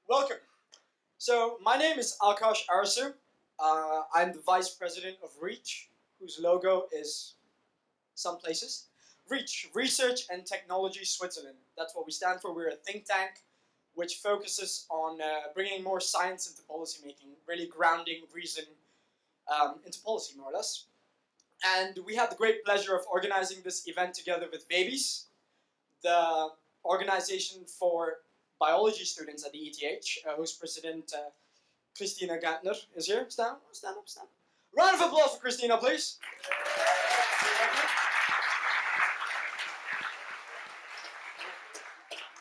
Welcome. So my name is Akash Arasu. I'm the Vice President of REACH, whose logo is some places. REACH, Research and Technology Switzerland. That's what we stand for. We're a think tank which focuses on bringing more science into policymaking, really grounding reason into policy, more or less. And we had the great pleasure of organizing this event together with Babies, the organization for biology students at the ETH, whose president, Christina Gantner, is here. Stand up. Round of applause for Christina, please.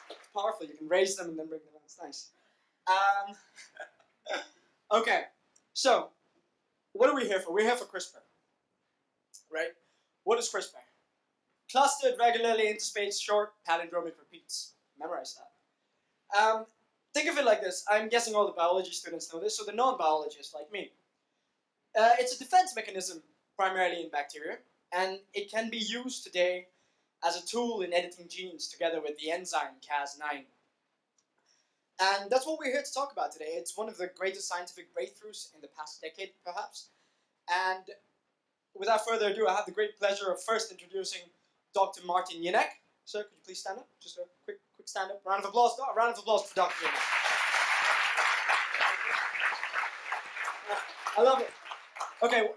It's powerful. You can raise them and then bring them down. It's nice. Okay, so what are we here for? We're here for CRISPR, right? What is CRISPR? Clustered, regularly interspaced, short, palindromic repeats. Memorize that. Think of it like this. I'm guessing all the biology students know this, so the non-biologists like me. It's a defense mechanism, primarily in bacteria, and it can be used today as a tool in editing genes together with the enzyme Cas9. And that's what we're here to talk about today. It's one of the greatest scientific breakthroughs in the past decade, perhaps. And without further ado, I have the great pleasure of first introducing Dr. Martin Jinek. Sir, could you please stand up? Just a quick stand up. Round of applause. A round of applause for Dr. Jinek. I love it. Okay,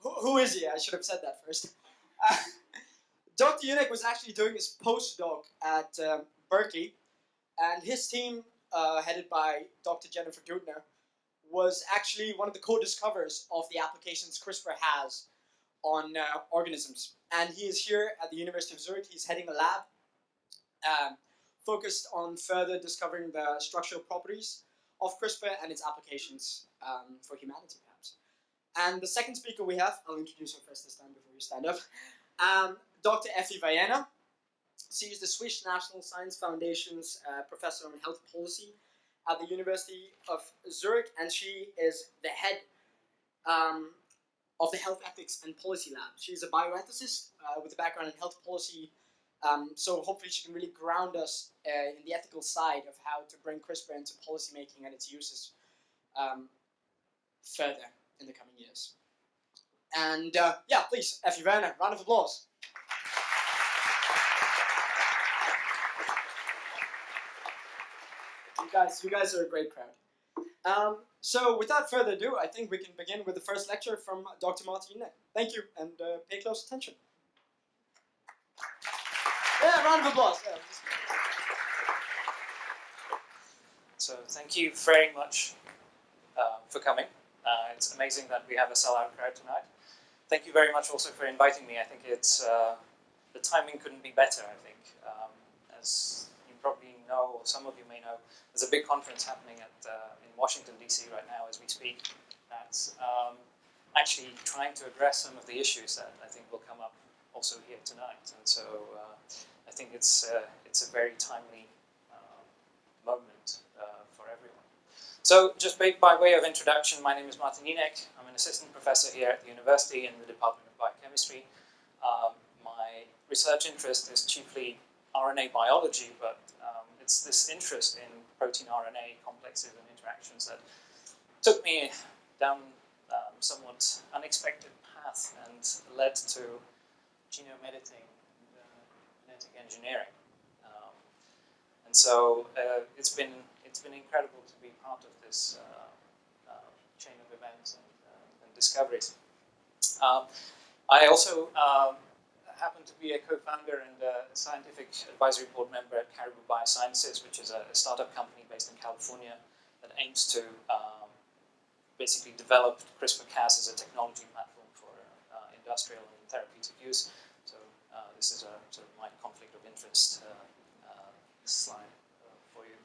who is he? I should have said that first. Dr. Jinek was actually doing his postdoc at Berkeley, and his team, headed by Dr. Jennifer Doudna, was actually one of the co-discoverers of the applications CRISPR has on organisms. And he is here at the University of Zurich. He's heading a lab focused on further discovering the structural properties of CRISPR and its applications for humanity, perhaps. And the second speaker we have, I'll introduce her first this time before you stand up, Dr. Effy Vayena. She is the Swiss National Science Foundation's professor on health policy at the University of Zurich, and she is the head of the Health Ethics and Policy Lab. She's a bioethicist with a background in health policy, so hopefully she can really ground us in the ethical side of how to bring CRISPR into policymaking and its uses further in the coming years. And yeah, please, Effy Vayena, round of applause. You guys are a great crowd. So without further ado, I think we can begin with the first lecture from Dr. Martin Jinek. Thank you, and pay close attention. Yeah, round of applause. Yeah. So thank you very much for coming. It's amazing that we have a sellout crowd tonight. Thank you very much also for inviting me. I think it's the timing couldn't be better, I think. As you probably know, or some of you may know, there's a big conference happening in Washington, D.C. right now as we speak that's actually trying to address some of the issues that I think will come up also here tonight. And so I think it's a very timely moment for everyone. So just by way of introduction, my name is Martin Jinek. I'm an assistant professor here at the university in the Department of Biochemistry. My research interest is chiefly RNA biology, but it's this interest in protein RNA complexes and interactions that took me down somewhat unexpected path and led to genome editing and genetic engineering. And so it's been incredible to be part of this chain of events and discoveries. I also happen to be a co-founder and a scientific advisory board member at Caribou Biosciences, which is a startup company based in California that aims to basically develop CRISPR-Cas as a technology platform for industrial and therapeutic use. So this is sort of my conflict of interest slide for you.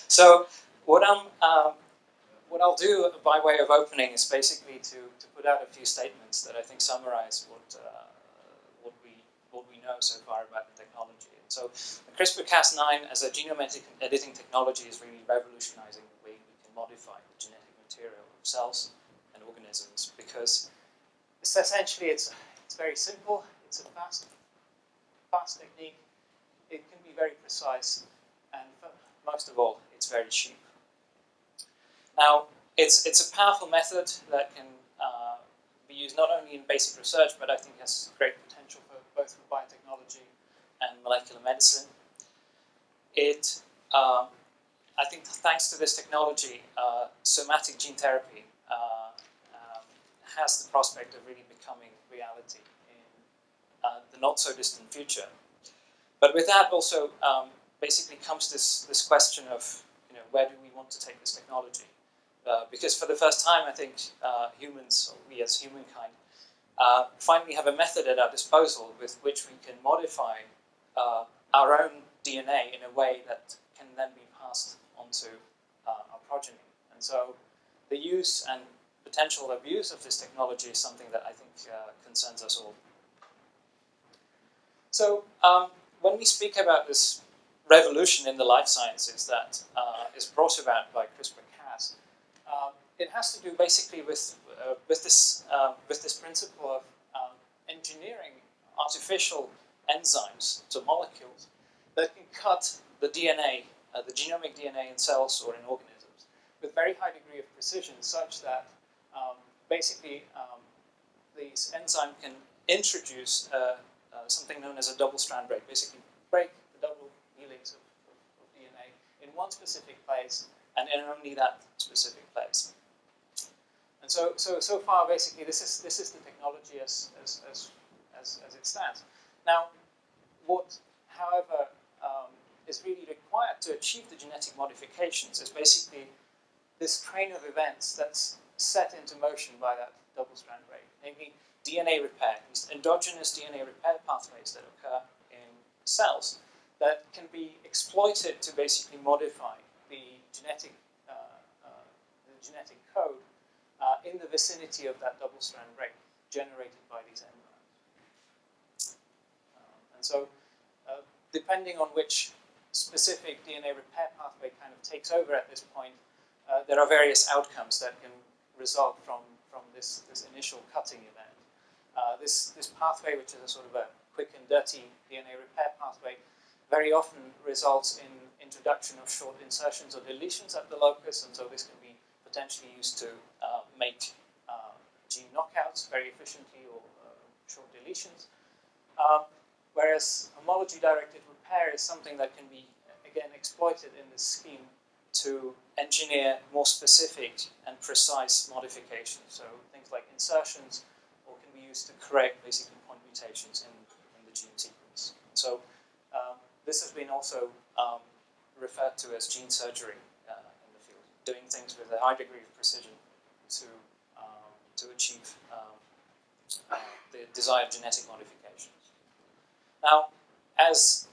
So what I'll do by way of opening is basically to put out a few statements that I think summarize what we know so far about the technology. And so the CRISPR-Cas9 as a genome editing technology is really revolutionizing the way we can modify the genetic material of cells and organisms, because essentially it's very simple, it's a fast technique, it can be very precise, and most of all, it's very cheap. Now, it's a powerful method that can be used not only in basic research, but I think has great potential for both for biotechnology and molecular medicine. It, I think, thanks to this technology, somatic gene therapy has the prospect of really becoming reality in the not so distant future. But with that also basically comes this question of, where do we want to take this technology? Because for the first time, I think humans, or we as humankind, finally have a method at our disposal with which we can modify our own DNA in a way that can then be passed onto our progeny. And so the use and potential abuse of this technology is something that I think concerns us all. So when we speak about this revolution in the life sciences that is brought about by CRISPR-Cas, it has to do basically with this principle of engineering artificial enzymes, so molecules, that can cut the DNA, the genomic DNA in cells or in organisms, with very high degree of precision, such that basically these enzymes can introduce something known as a double-strand break, basically break the double helix of DNA in one specific place and in only that specific place. And so far, basically, this is the technology as it stands. Now, what, however, is really required to achieve the genetic modifications is basically this train of events that's set into motion by that double-strand break, namely DNA repair, these endogenous DNA repair pathways that occur in cells that can be exploited to basically modify the genetic code in the vicinity of that double-strand break generated by these enzymes. And so, depending on which specific DNA repair pathway kind of takes over at this point, there are various outcomes that can result from this initial cutting event. This pathway, which is a sort of a quick and dirty DNA repair pathway, very often results in introduction of short insertions or deletions at the locus, and so this can be potentially used to make gene knockouts very efficiently or short deletions. Whereas homology-directed repair is something that can be, again, exploited in this scheme to engineer more specific and precise modifications. So things like insertions, or can be used to correct basically point mutations in the gene sequence. So this has been also referred to as gene surgery in the field, doing things with a high degree of precision to achieve the desired genetic modifications. Now, as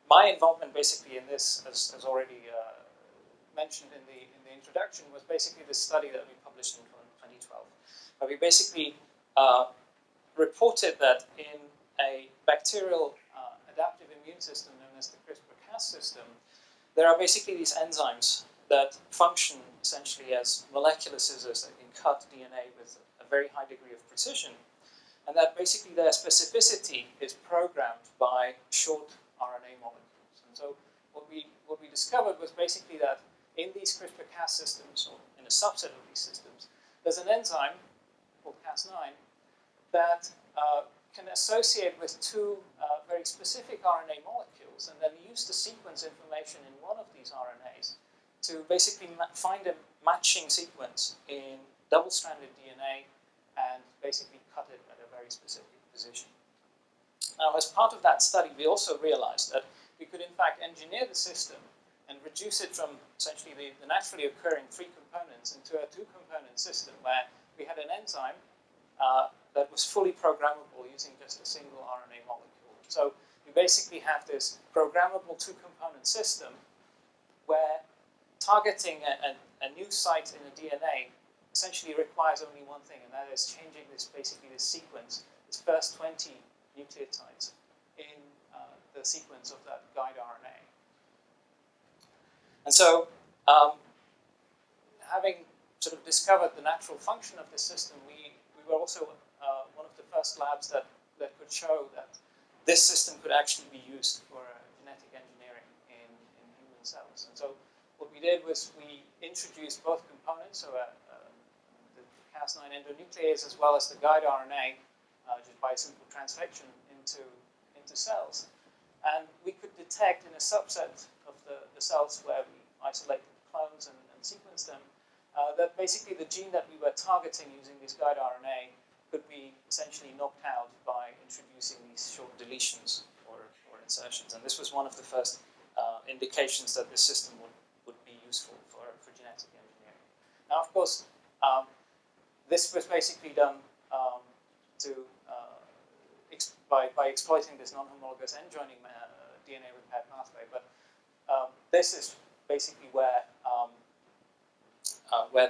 my involvement basically in this, as already mentioned in the introduction, was basically this study that we published in 2012, where we basically reported that in a bacterial adaptive immune system known as the CRISPR-Cas system, there are basically these enzymes that function essentially as molecular scissors that can cut DNA with a very high degree of precision, and that basically their specificity is programmed by short RNA molecules. And so what we discovered was basically that in these CRISPR-Cas systems, or in a subset of these systems, there's an enzyme called Cas9 that can associate with two very specific RNA molecules and then use the sequence information in one of these RNAs to basically find a matching sequence in double-stranded DNA and basically cut it at a very specific position. Now, as part of that study, we also realized that we could in fact engineer the system and reduce it from essentially the naturally occurring 3 components into a 2-component system where we had an enzyme that was fully programmable using just a single RNA molecule. So we basically have this programmable 2-component system where targeting a new site in the DNA essentially requires only one thing, and that is changing this sequence, this first 20 nucleotides in the sequence of that guide RNA. And so, having sort of discovered the natural function of this system, we were also one of the first labs that could show that this system could actually be used for genetic engineering in human cells. And so what we did was we introduced both components, so the Cas9 endonuclease as well as the guide RNA, just by simple transfection into cells. And we could detect in a subset of the cells where we isolated clones and sequenced them, that basically the gene that we were targeting using this guide RNA could be essentially knocked out by introducing these short deletions or insertions. And this was one of the first indications that this system would be useful for genetic engineering. Now, of course, this was basically done by exploiting this non-homologous end-joining DNA repair pathway. But this is basically where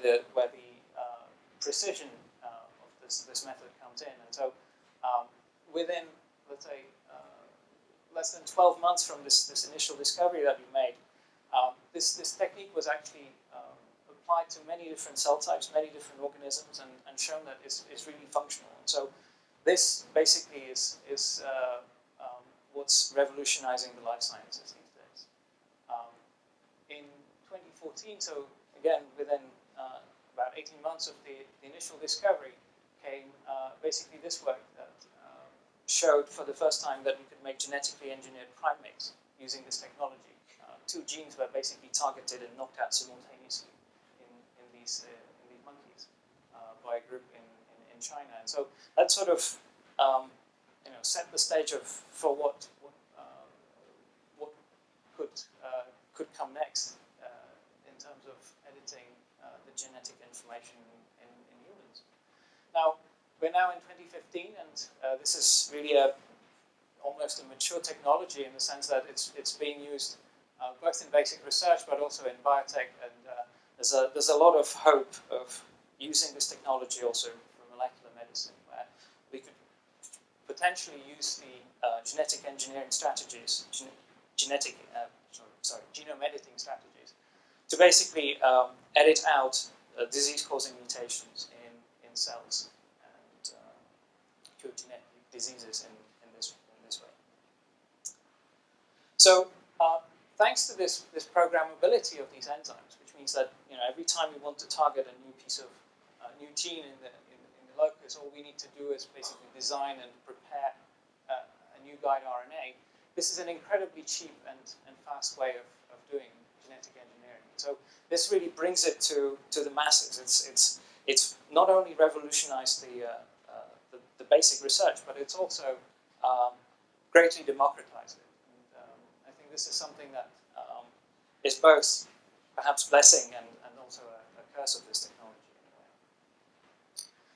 the precision of this method comes in. And so within, let's say, less than 12 months from this initial discovery that we made, this technique was actually applied to many different cell types, many different organisms, and shown that it's really functional. And so this basically is what's revolutionizing the life sciences these days. In 2014, so again, within about 18 months of the initial discovery, came basically this work that showed for the first time that we could make genetically engineered primates using this technology. Two genes were basically targeted and knocked out simultaneously in these monkeys by a group in China. And so that sort of set the stage for what could come next in terms of editing the genetic information in humans. Now, we're now in 2015, and this is really almost a mature technology in the sense that it's being used both in basic research but also in biotech, and there's a lot of hope of using this technology also for molecular medicine, where we could potentially use the genetic engineering strategies, genome editing strategies, to basically edit out disease-causing mutations in cells and cure genetic diseases in this way. So, thanks to this programmability of these enzymes, which means that every time we want to target a new piece of new gene in the locus, all we need to do is basically design and prepare a new guide RNA. This is an incredibly cheap and fast way of doing genetic engineering. So this really brings it to the masses. It's not only revolutionized the basic research, but it's also greatly democratized it. And I think this is something that is both perhaps blessing and also a curse of this technology in a way.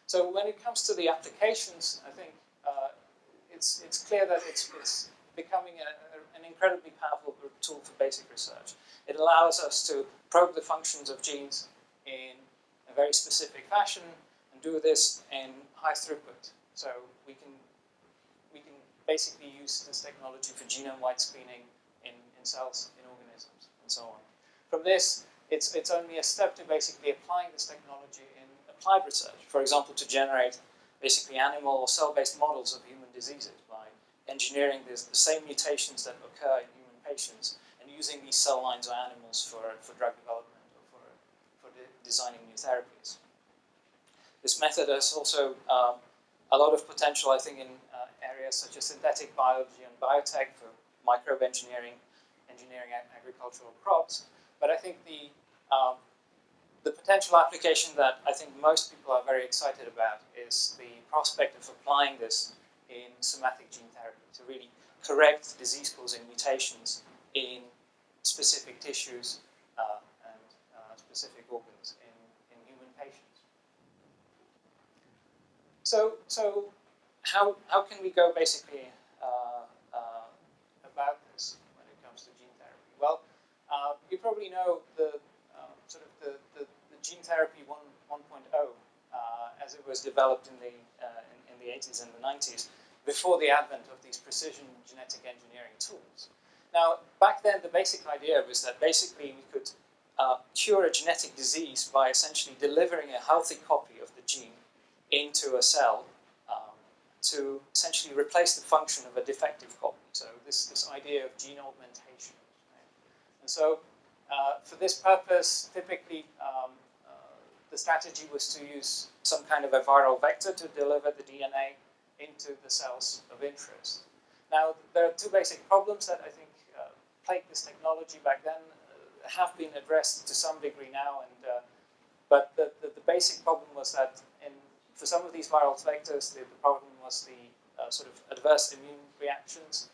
So when it comes to the applications, I think it's clear that it's becoming an incredibly powerful tool for basic research. It allows us to probe the functions of genes in a very specific fashion and do this in high throughput. So we can basically use this technology for genome-wide screening in cells, in organisms, and so on. From this, it's only a step to basically applying this technology in applied research. For example, to generate basically animal or cell-based models of human diseases by engineering the same mutations that occur in human patients and using these cell lines or animals for drug development or for designing new therapies. This method has also a lot of potential, I think, in areas such as synthetic biology and biotech for microbe engineering agricultural crops. But I think the potential application that I think most people are very excited about is the prospect of applying this in somatic gene therapy to really correct disease-causing mutations in specific tissues and specific organs in human patients. So how can we go basically about this when it comes to gene therapy? Well, you probably know the gene therapy 1.0 as it was developed in the 80s and the 90s, before the advent of these precision genetic engineering tools. Now, back then, the basic idea was that basically we could cure a genetic disease by essentially delivering a healthy copy of the gene into a cell to essentially replace the function of a defective copy. So this idea of gene augmentation. Right? And so For this purpose, typically the strategy was to use some kind of a viral vector to deliver the DNA into the cells of interest. Now, there are two basic problems that I think plagued this technology back then, have been addressed to some degree now, and but the basic problem was that for some of these viral vectors, the problem was the sort of adverse immune reactions.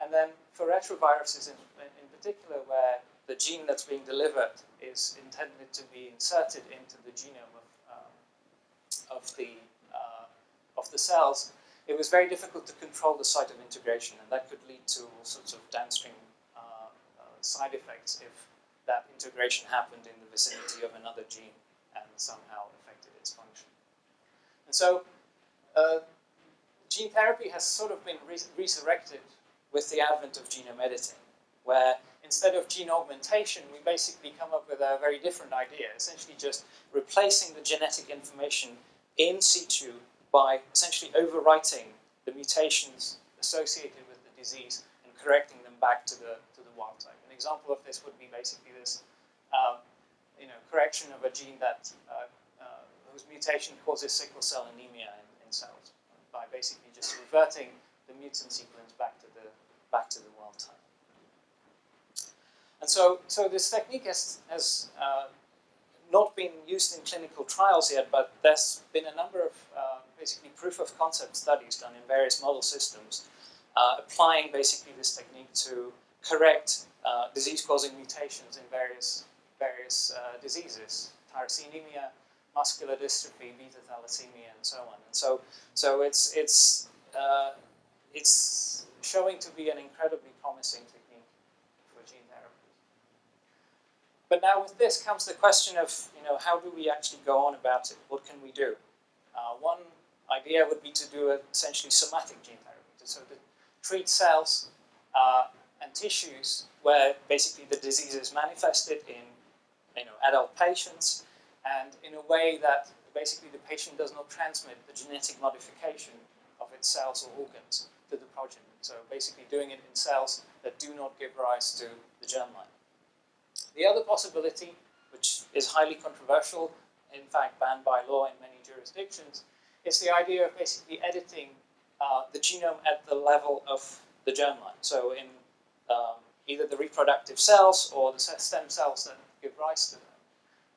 And then for retroviruses in particular, where the gene that's being delivered is intended to be inserted into the genome of the cells, it was very difficult to control the site of integration, and that could lead to all sorts of downstream side effects if that integration happened in the vicinity of another gene and somehow affected its function. And so gene therapy has sort of been resurrected with the advent of genome editing, where instead of gene augmentation, we basically come up with a very different idea, essentially just replacing the genetic information in situ by essentially overwriting the mutations associated with the disease and correcting them back to the wild type. An example of this would be basically this correction of a gene that whose mutation causes sickle cell anemia in cells by basically just reverting the mutant sequence back to the wild type. And so this technique has not been used in clinical trials yet, but there's been a number of basically proof of concept studies done in various model systems applying basically this technique to correct disease-causing mutations in various diseases, tyrosinemia, muscular dystrophy, beta thalassemia, and so on. And so it's showing to be an incredibly promising technique for gene therapy. But now with this comes the question of, how do we actually go on about it? What can we do? One idea would be to do essentially somatic gene therapy, so to treat cells and tissues where basically the disease is manifested in adult patients, and in a way that basically the patient does not transmit the genetic modification of its cells or organs to the progeny. So basically doing it in cells that do not give rise to the germline. The other possibility, which is highly controversial, in fact banned by law in many jurisdictions, is the idea of basically editing the genome at the level of the germline. So in either the reproductive cells or the stem cells that give rise to them.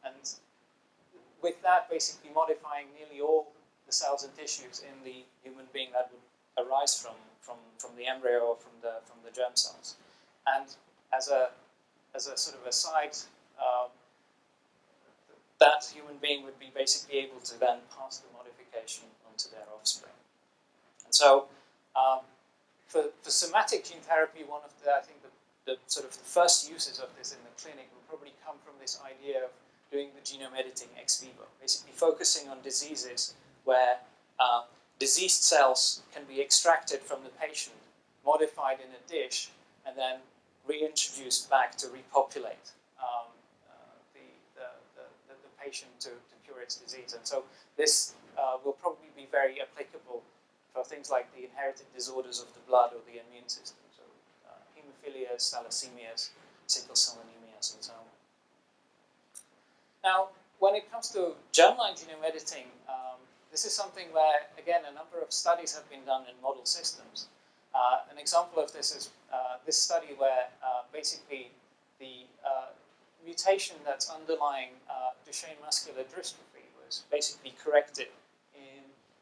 And with that, basically modifying nearly all the cells and tissues in the human being that would arise from the embryo or from the germ cells. And as a sort of aside, that human being would be basically able to then pass the modification onto their offspring. And so, for somatic gene therapy, one of the sort of the first uses of this in the clinic will probably come from this idea of doing the genome editing ex vivo, basically focusing on diseases where diseased cells can be extracted from the patient, modified in a dish, and then reintroduced back to repopulate the patient to cure its disease. And so this will probably be very applicable for things like the inherited disorders of the blood or the immune system, so hemophilias, thalassemias, sickle cell anemias, and so on. Now, when it comes to germline genome editing, this is something where, again, a number of studies have been done in model systems. An example of this is this study where basically the mutation that's underlying Duchenne muscular dystrophy was basically corrected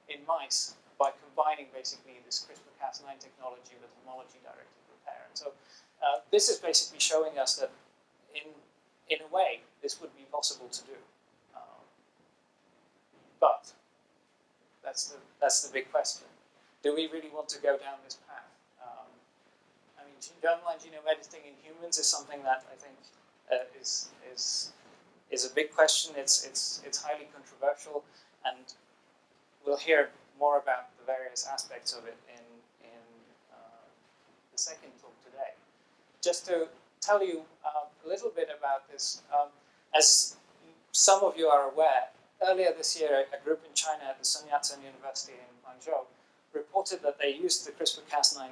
in mice by combining basically this CRISPR-Cas9 technology with homology-directed repair. And so this is basically showing us that in a way this would be possible to do. But that's the big question. Do we really want to go down this path? I mean, germline genome editing in humans is something that I think is a big question. It's highly controversial, and we'll hear more about the various aspects of it in the second talk today. Just to tell you a little bit about this, as some of you are aware, earlier this year, a group in China at the Sun Yat-sen University in Guangzhou reported that they used the CRISPR-Cas9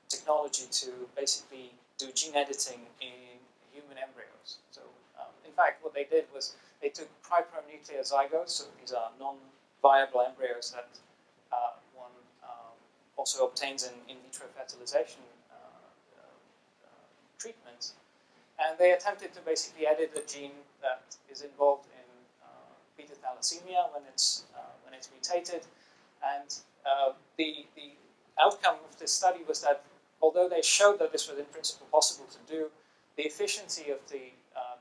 technology to basically do gene editing in human embryos. So in fact, what they did was they took trichronucleozygotes, so these are non-viable embryos that one also obtains in vitro fertilization treatments, and they attempted to basically edit a gene that is involved in beta thalassemia when it's mutated, and the outcome of this study was that although they showed that this was in principle possible to do, the efficiency of the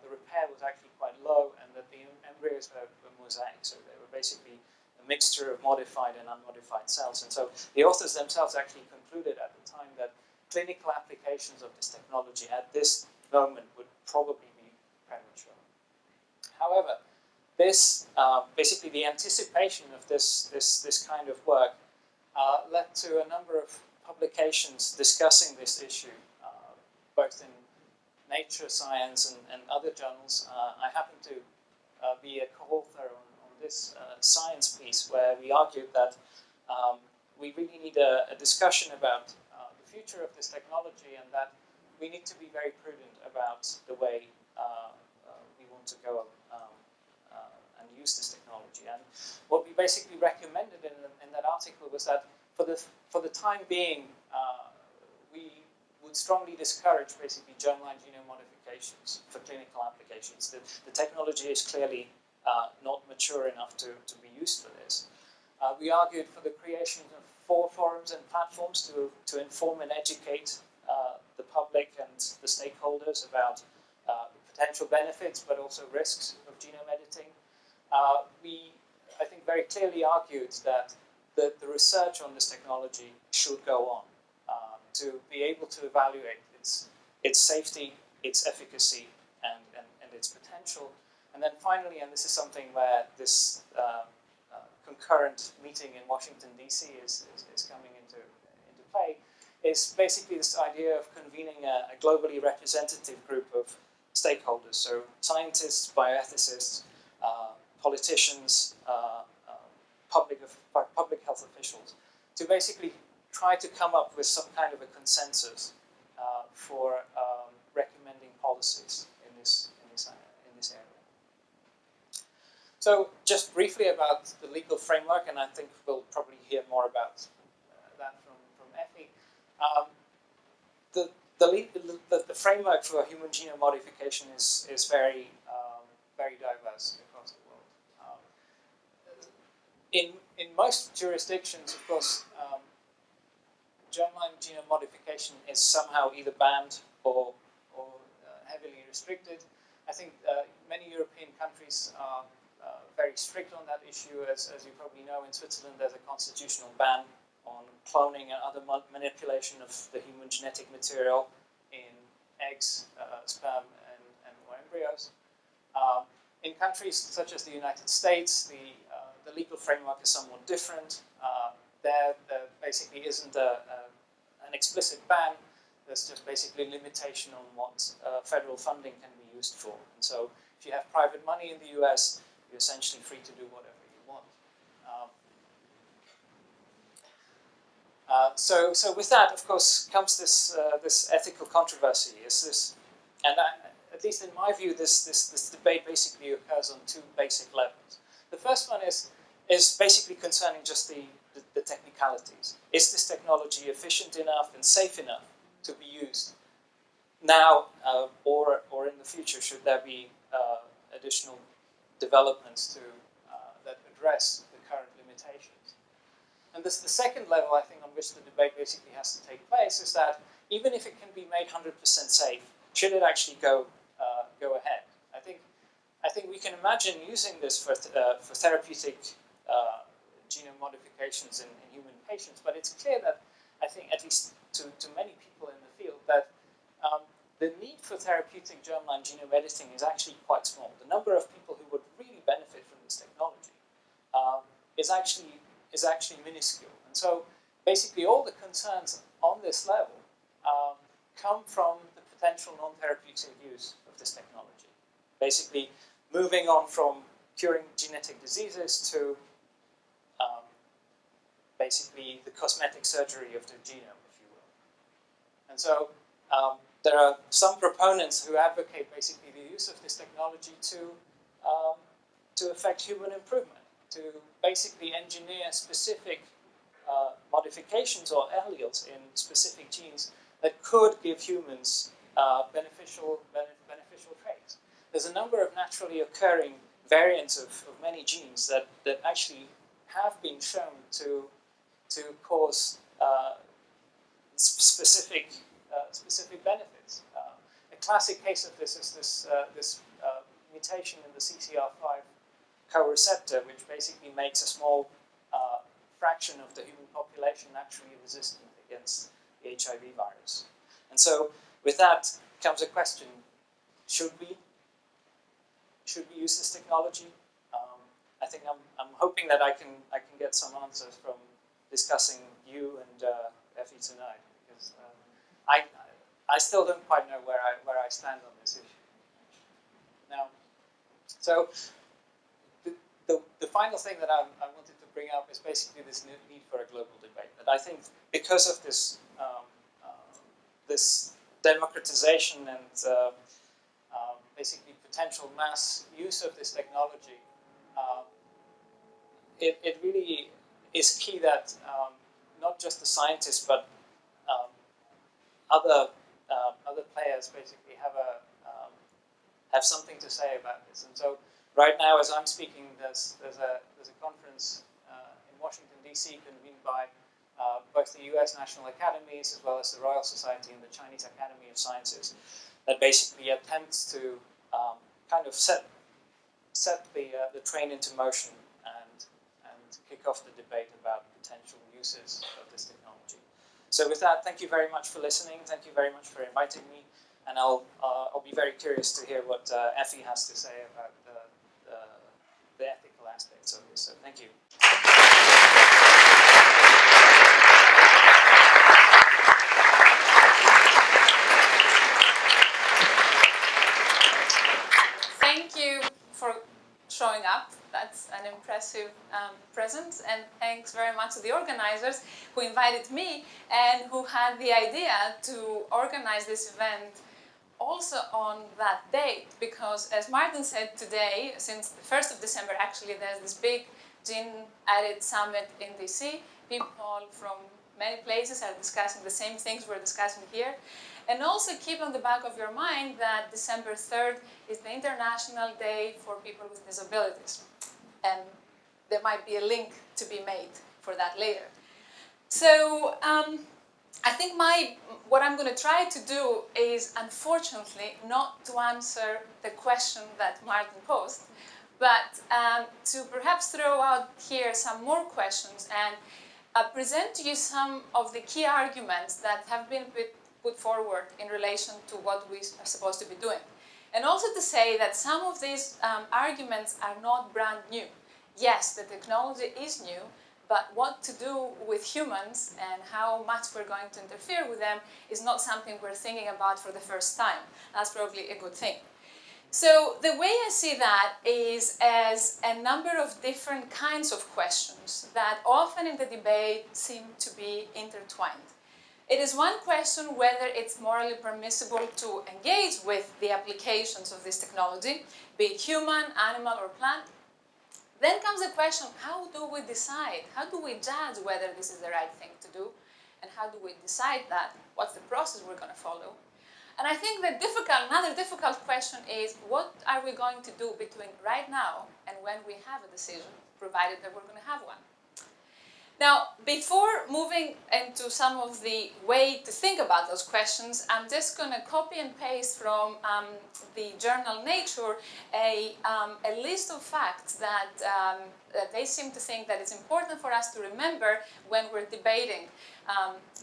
repair was actually quite low, and that the embryos were mosaic, so they were basically a mixture of modified and unmodified cells. And so the authors themselves actually concluded at the time that clinical applications of this technology at this moment would probably be premature. However, this basically the anticipation of this kind of work led to a number of publications discussing this issue, both in Nature, Science, and other journals. I happen to be a co-author on this science piece where we argued that we really need a discussion about the future of this technology, and that we need to be very prudent about the way we want to go and use this technology. And what we basically recommended in that article was that for the time being, we would strongly discourage basically germline genome modifications for clinical applications. The technology is clearly not mature enough to be used for this. We argued for the creation of forums and platforms to inform and educate the public and the stakeholders about potential benefits but also risks of genome editing. We, I think, very clearly argued that the research on this technology should go on to be able to evaluate its safety, its efficacy, and its potential. And then finally, and this is something where this concurrent meeting in Washington, D.C. is coming into play, is basically this idea of convening a globally representative group of stakeholders, so scientists, bioethicists, politicians, public health officials, to basically try to come up with some kind of a consensus for recommending policies in this area. So just briefly about the legal framework, and I think we'll probably hear more about that from Effy. The framework for human genome modification is very diverse across the world. In most jurisdictions, of course, germline genome modification is somehow either banned or heavily restricted. I think many European countries are very strict on that issue. As you probably know, in Switzerland there's a constitutional ban on cloning and other manipulation of the human genetic material in eggs, sperm, and or embryos. In countries such as the United States, the legal framework is somewhat different. There basically isn't an explicit ban. There's just basically a limitation on what federal funding can be used for. And so if you have private money in the US, you're essentially free to do whatever you want. So with that, of course, comes this ethical controversy. At least in my view, this debate basically occurs on two basic levels. The first one is basically concerning just the technicalities. Is this technology efficient enough and safe enough to be used now or in the future? Should there be additional developments that address the current limitations? And the second level, I think, on which the debate basically has to take place is that even if it can be made 100% safe, should it actually go ahead? I think we can imagine using this for therapeutic genome modifications in human patients, but it's clear that I think, at least to many people in the field, that the need for therapeutic germline genome editing is actually quite small. The number of people who would really benefit from this technology is actually minuscule. And so basically all the concerns on this level come from the potential non-therapeutic use of this technology. Basically moving on from curing genetic diseases to basically the cosmetic surgery of the genome, if you will. And so there are some proponents who advocate basically the use of this technology to affect human improvement, to basically engineer specific modifications or alleles in specific genes that could give humans beneficial traits. There's a number of naturally occurring variants of many genes that actually have been shown to cause specific benefits. A classic case of this is this mutation in the CCR5 co-receptor, which basically makes a small fraction of the human population naturally resistant against the HIV virus. And so, with that comes a question: should we use this technology? I think I'm hoping that I can get some answers from discussing you and Effy tonight, because I still don't quite know where I stand on this issue. Now, so the final thing that I wanted to bring up is basically this need for a global debate. That I think because of this this democratization and basically potential mass use of this technology, it really is key that not just the scientists but other players basically have something to say about this. And so right now, as I'm speaking, there's a conference in Washington D.C. convened by both the U.S. National Academies as well as the Royal Society and the Chinese Academy of Sciences that basically attempts to kind of set the train into motion and kick off the debate about potential uses of this technology. So with that, thank you very much for listening. Thank you very much for inviting me, and I'll be very curious to hear what Effy has to say about the ethical aspects of this. So thank you. Thank you for showing up. That's an impressive presence, and thanks very much to the organizers who invited me and who had the idea to organize this event also on that date, because as Martin said today, since the 1st of December actually, there's this big Gene Edit Summit in DC. People from many places are discussing the same things we're discussing here. And also keep on the back of your mind that December 3rd is the International Day for People with Disabilities. And there might be a link to be made for that later. So I think what I'm going to try to do is, unfortunately, not to answer the question that Martin posed, but to perhaps throw out here some more questions and present to you some of the key arguments that have been put forward in relation to what we are supposed to be doing. And also to say that some of these arguments are not brand new. Yes, the technology is new, but what to do with humans and how much we're going to interfere with them is not something we're thinking about for the first time. That's probably a good thing. So the way I see that is as a number of different kinds of questions that often in the debate seem to be intertwined. It is one question whether it's morally permissible to engage with the applications of this technology, be it human, animal, or plant. Then comes the question, how do we decide? How do we judge whether this is the right thing to do? And how do we decide that? What's the process we're going to follow? And I think another difficult question is, what are we going to do between right now and when we have a decision, provided that we're going to have one? Now, before moving into some of the way to think about those questions, I'm just going to copy and paste from the journal Nature a list of facts that they seem to think that it's important for us to remember when we're debating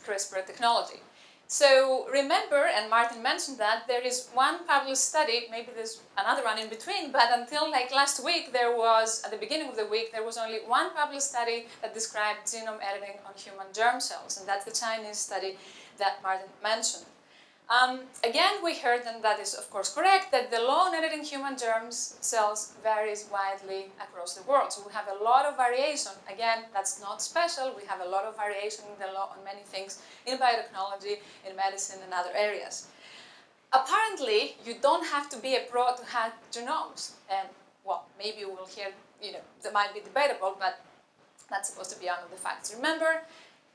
CRISPR technology. So remember, and Martin mentioned that, there is one published study, maybe there's another one in between, but until like last week, at the beginning of the week, there was only one published study that described genome editing on human germ cells, and that's the Chinese study that Martin mentioned. Again, we heard, and that is of course correct, that the law on editing human germ cells varies widely across the world. So we have a lot of variation. Again, that's not special. We have a lot of variation in the law on many things in biotechnology, in medicine, and other areas. apparently, you don't have to be a pro to hack genomes. And, well, maybe we'll hear, that might be debatable, but that's supposed to be one of the facts. Remember,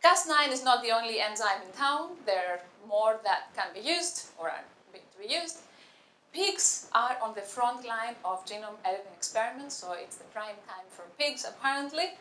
Cas9 is not the only enzyme in town. There are more that can be used or are being to be used. Pigs are on the front line of genome editing experiments, so it's the prime time for pigs, apparently.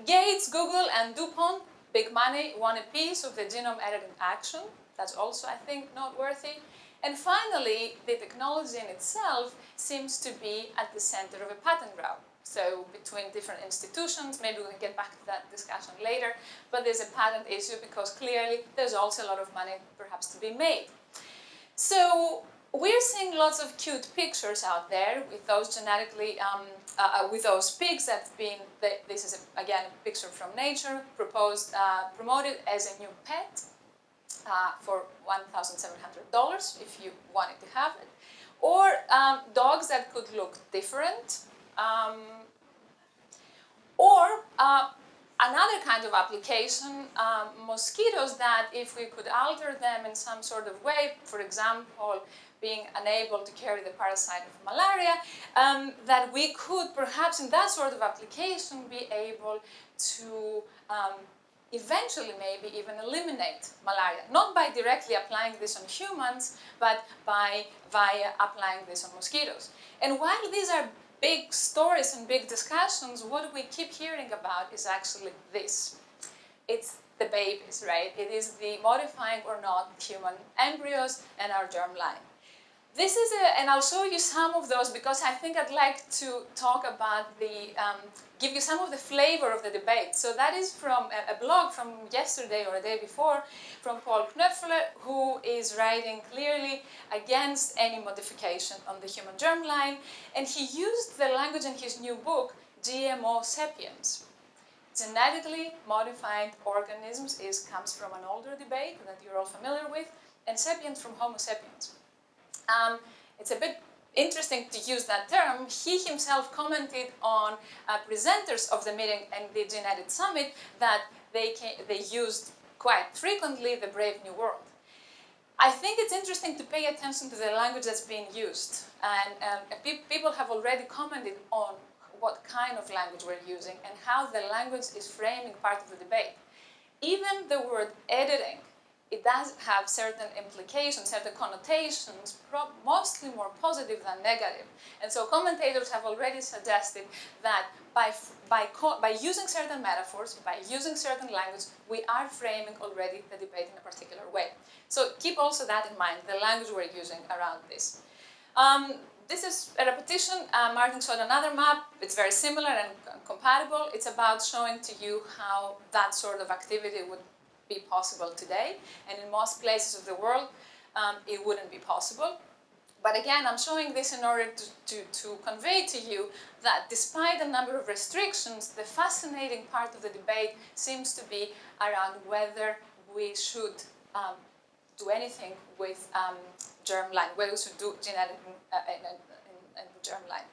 Gates, Google, and DuPont, big money, won a piece of the genome editing action. That's also, I think, noteworthy. And finally, the technology in itself seems to be at the center of a patent row. So between different institutions, maybe we can get back to that discussion later, but there's a patent issue because clearly there's also a lot of money perhaps to be made. So we're seeing lots of cute pictures out there with those genetically, with those pigs that have been, this is again a picture from Nature, promoted as a new pet for $1,700 if you wanted to have it. Or dogs that could look different. Or another kind of application, mosquitoes that if we could alter them in some sort of way, for example, being unable to carry the parasite of malaria, that we could perhaps in that sort of application be able to eventually maybe even eliminate malaria. Not by directly applying this on humans, but via applying this on mosquitoes. And while these are big stories and big discussions, what we keep hearing about is actually this. It's the babies, right? It is the modifying or not human embryos and our germline. This is and I'll show you some of those because I think I'd like to talk about give you some of the flavor of the debate. So that is from a blog from yesterday or a day before from Paul Knöpfler, who is writing clearly against any modification on the human germline. And he used the language in his new book, GMO sapiens. Genetically modified organisms comes from an older debate that you're all familiar with, and sapiens from Homo sapiens. It's a bit interesting to use that term. He himself commented on presenters of the meeting and the Gene Edit Summit that they used quite frequently the Brave New World. I think it's interesting to pay attention to the language that's being used. And people have already commented on what kind of language we're using and how the language is framing part of the debate. Even the word editing, it does have certain implications, certain connotations, mostly more positive than negative. And so commentators have already suggested that by using certain metaphors, by using certain language, we are framing already the debate in a particular way. So keep also that in mind, the language we're using around this. This is a repetition. Martin showed another map. It's very similar and compatible. It's about showing to you how that sort of activity would be possible today, and in most places of the world it wouldn't be possible. But again, I'm showing this in order to convey to you that despite a number of restrictions, the fascinating part of the debate seems to be around whether we should do anything with germline, whether we should do gene editing in the germline.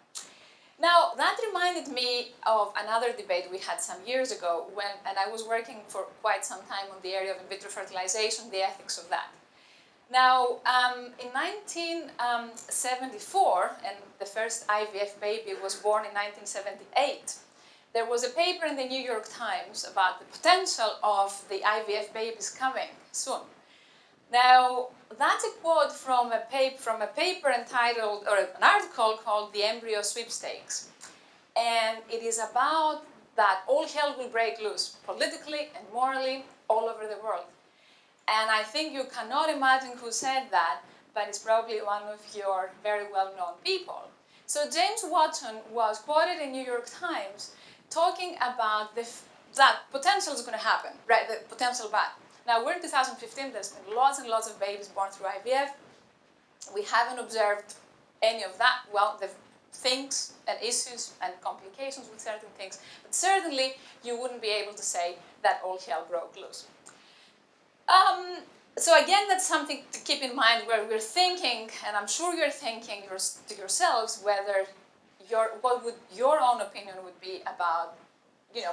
Now, that reminded me of another debate we had some years ago and I was working for quite some time on the area of in vitro fertilization, the ethics of that. Now, in 1974, and the first IVF baby was born in 1978, there was a paper in the New York Times about the potential of the IVF babies coming soon. Now, that's a quote from a paper entitled, or an article called The Embryo Sweepstakes. And it is about that all hell will break loose, politically and morally, all over the world. And I think you cannot imagine who said that, but it's probably one of your very well-known people. So James Watson was quoted in New York Times talking about that potential is going to happen, right, the potential bad. Now, we're in 2015, there's been lots and lots of babies born through IVF. We haven't observed any of that. Well, the things and issues and complications with certain things, but certainly you wouldn't be able to say that all hell broke loose. So again, that's something to keep in mind where we're thinking, and I'm sure you're thinking to yourselves whether what would your own opinion would be about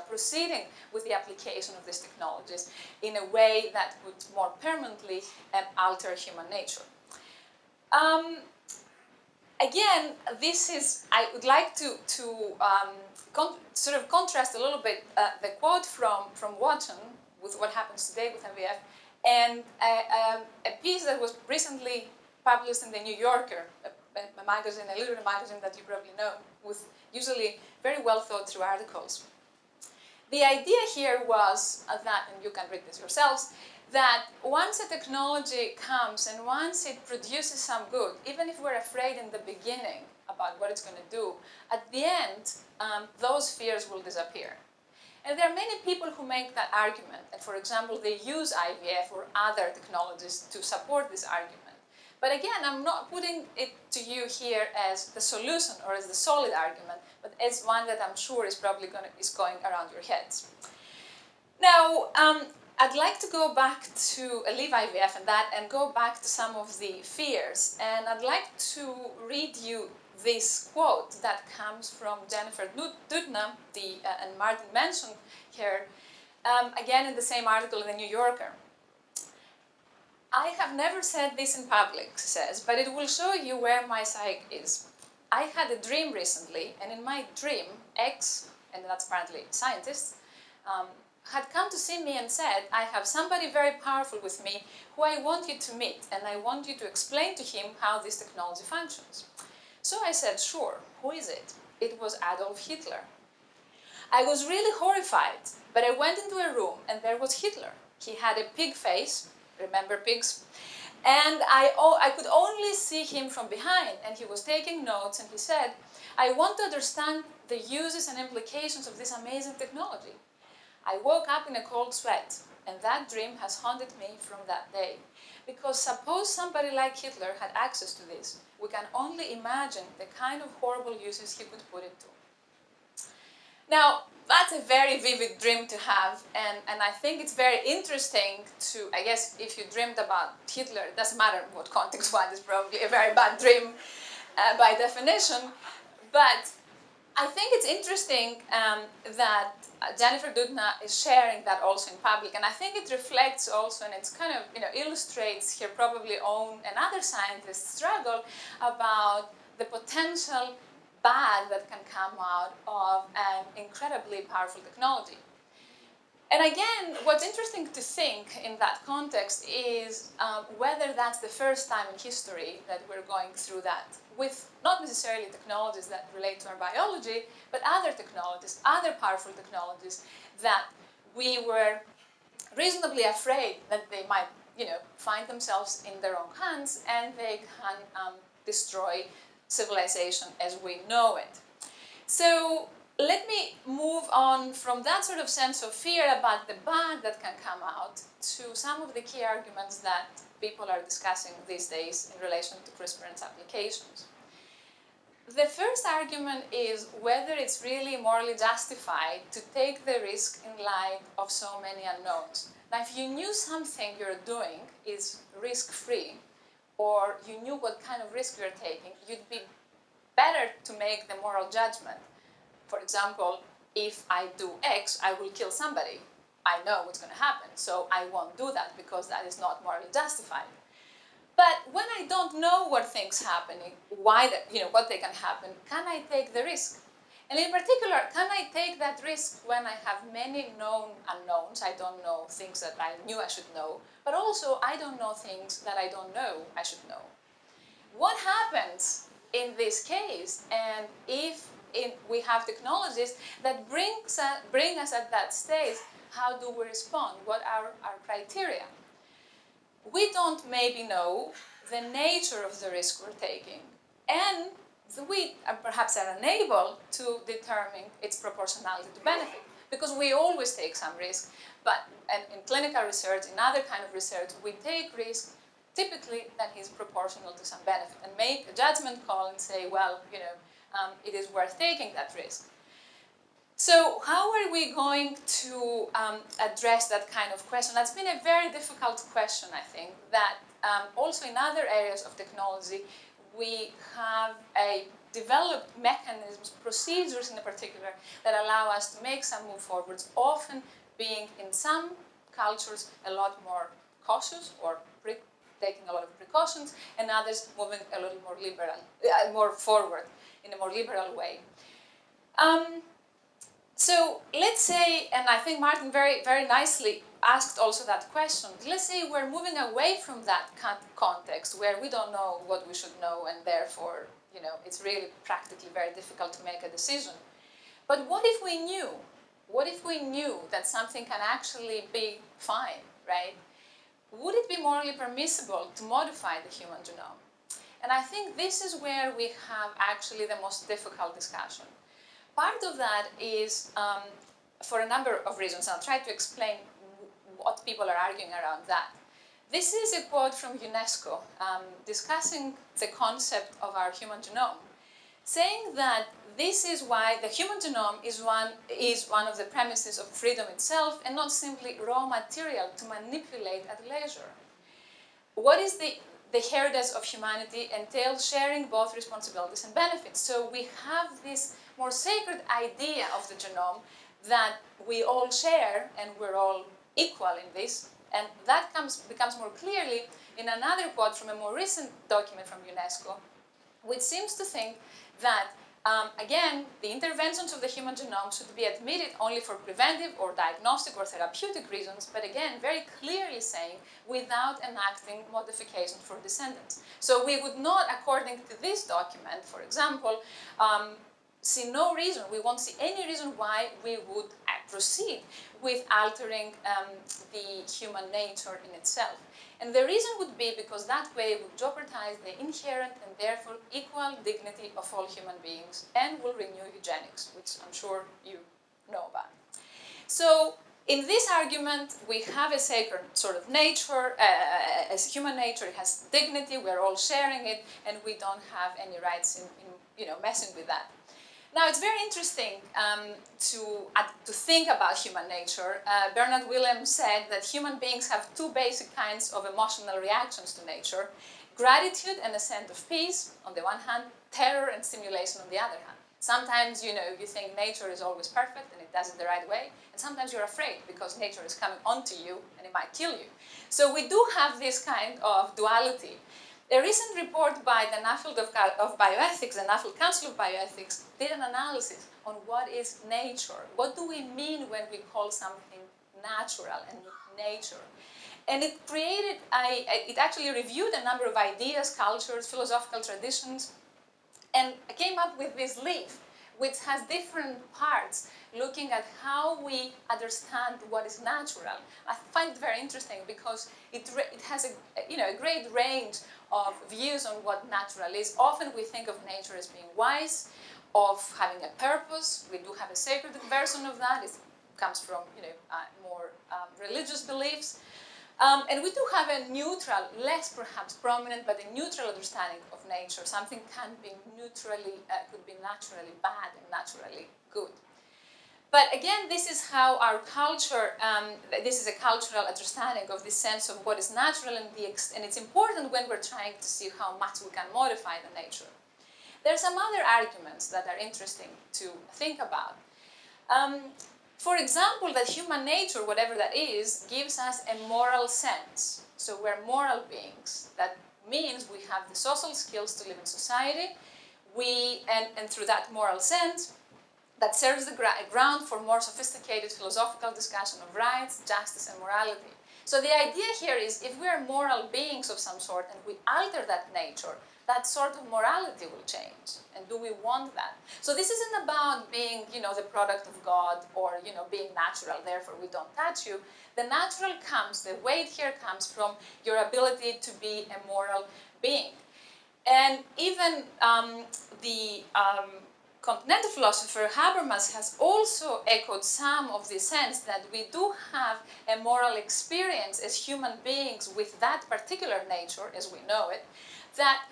proceeding with the application of these technologies in a way that would more permanently alter human nature. Again, this is, I would like to sort of contrast a little bit the quote from Watson with what happens today with MVF and a piece that was recently published in the New Yorker, a magazine, a literary magazine that you probably know, with usually very well thought through articles. The idea here was that, and you can read this yourselves, that once a technology comes and once it produces some good, even if we're afraid in the beginning about what it's going to do, at the end, those fears will disappear. And there are many people who make that argument. And for example, they use IVF or other technologies to support this argument. But again, I'm not putting it to you here as the solution or as the solid argument, but as one that I'm sure is probably going around your heads. Now, I'd like to go back to leave IVF and go back to some of the fears. And I'd like to read you this quote that comes from Jennifer Doudna, and Martin mentioned here, again in the same article in the New Yorker. I have never said this in public, she says, but it will show you where my psyche is. I had a dream recently, and in my dream, X, and that's apparently scientists, had come to see me and said, I have somebody very powerful with me who I want you to meet, and I want you to explain to him how this technology functions. So I said, sure, who is it? It was Adolf Hitler. I was really horrified, but I went into a room and there was Hitler. He had a pig face, remember pigs? And I could only see him from behind, and he was taking notes, and he said, I want to understand the uses and implications of this amazing technology. I woke up in a cold sweat, and that dream has haunted me from that day. Because suppose somebody like Hitler had access to this, we can only imagine the kind of horrible uses he could put it to. Now, that's a very vivid dream to have, and I think it's very interesting to, I guess, if you dreamed about Hitler, it doesn't matter what context one, it's probably a very bad dream by definition, but I think it's interesting that Jennifer Doudna is sharing that also in public, and I think it reflects also, and it's kind of, illustrates her probably own and other scientists' struggle about the potential bad that can come out of an incredibly powerful technology. And again, what's interesting to think in that context is whether that's the first time in history that we're going through that, with not necessarily technologies that relate to our biology, but other technologies, other powerful technologies that we were reasonably afraid that they might, find themselves in their own hands and they can destroy civilization as we know it. So let me move on from that sort of sense of fear about the bad that can come out to some of the key arguments that people are discussing these days in relation to CRISPR and its applications. The first argument is whether it's really morally justified to take the risk in light of so many unknowns. Now, if you knew something you're doing is risk-free, or you knew what kind of risk you're taking, you'd be better to make the moral judgment. For example, if I do X, I will kill somebody. I know what's going to happen, so I won't do that because that is not morally justified. But when I don't know what things happening, what they can happen, can I take the risk? And in particular, can I take that risk when I have many known unknowns? I don't know things that I knew I should know, but also I don't know things that I don't know I should know. What happens in this case, and if we have technologies that bring us at that stage, how do we respond? What are our criteria? We don't maybe know the nature of the risk we're taking, and we perhaps are unable to determine its proportionality to benefit, because we always take some risk, and in clinical research, in other kind of research, we take risk typically that is proportional to some benefit, and make a judgment call and say, well, it is worth taking that risk. So how are we going to address that kind of question? That's been a very difficult question, I think, that also in other areas of technology, we have developed mechanisms, procedures in particular, that allow us to make some move forwards, often being in some cultures a lot more cautious or taking a lot of precautions, and others moving a little more liberal, more forward in a more liberal way. So let's say, and I think Martin very, very nicely asked also that question, let's say we're moving away from that context where we don't know what we should know and therefore, it's really practically very difficult to make a decision. But what if we knew? What if we knew that something can actually be fine, right? Would it be morally permissible to modify the human genome? And I think this is where we have actually the most difficult discussion. Part of that is for a number of reasons. I'll try to explain what people are arguing around that. This is a quote from UNESCO discussing the concept of our human genome, saying that this is why the human genome is one of the premises of freedom itself and not simply raw material to manipulate at leisure. What is the heritage of humanity entails sharing both responsibilities and benefits. So we have this more sacred idea of the genome that we all share and we're all equal in this. And that becomes more clearly in another quote from a more recent document from UNESCO, which seems to think that, again, the interventions of the human genome should be admitted only for preventive or diagnostic or therapeutic reasons, but again, very clearly saying without enacting modification for descendants. So we would not, according to this document, for example, see no reason, we won't see any reason why we would proceed with altering the human nature in itself. And the reason would be because that way would jeopardize the inherent and therefore equal dignity of all human beings and will renew eugenics, which I'm sure you know about. So in this argument, we have a sacred sort of nature, as human nature, it has dignity, we're all sharing it, and we don't have any rights in messing with that. Now, it's very interesting to think about human nature. Bernard Willem said that human beings have two basic kinds of emotional reactions to nature: gratitude and a sense of peace on the one hand, terror and stimulation on the other hand. Sometimes, you think nature is always perfect and it does it the right way, and sometimes you're afraid because nature is coming onto you and it might kill you. So we do have this kind of duality. A recent report by the Nuffield of Bioethics, the Nuffield Council of Bioethics, did an analysis on what is nature. What do we mean when we call something natural and nature? And it created, it actually reviewed a number of ideas, cultures, philosophical traditions, and came up with this leaf, which has different parts looking at how we understand what is natural. I find it very interesting because it has a great range of views on what natural is. Often we think of nature as being wise, of having a purpose. We do have a sacred version of that. It comes from more religious beliefs. And we do have a neutral, less perhaps prominent, but a neutral understanding of nature. Something can be could be naturally bad and naturally good. But again, this is how our culture, this is a cultural understanding of the sense of what is natural, and it's important when we're trying to see how much we can modify the nature. There are some other arguments that are interesting to think about. For example, that human nature, whatever that is, gives us a moral sense. So we're moral beings. That means we have the social skills to live in society. And through that moral sense, that serves the ground for more sophisticated philosophical discussion of rights, justice, and morality. So the idea here is if we are moral beings of some sort and we alter that nature, that sort of morality will change. And do we want that? So this isn't about being, the product of God or, being natural, therefore we don't touch you. The natural comes, the weight here comes from your ability to be a moral being. And even the continental philosopher Habermas has also echoed some of the sense that we do have a moral experience as human beings with that particular nature as we know it, that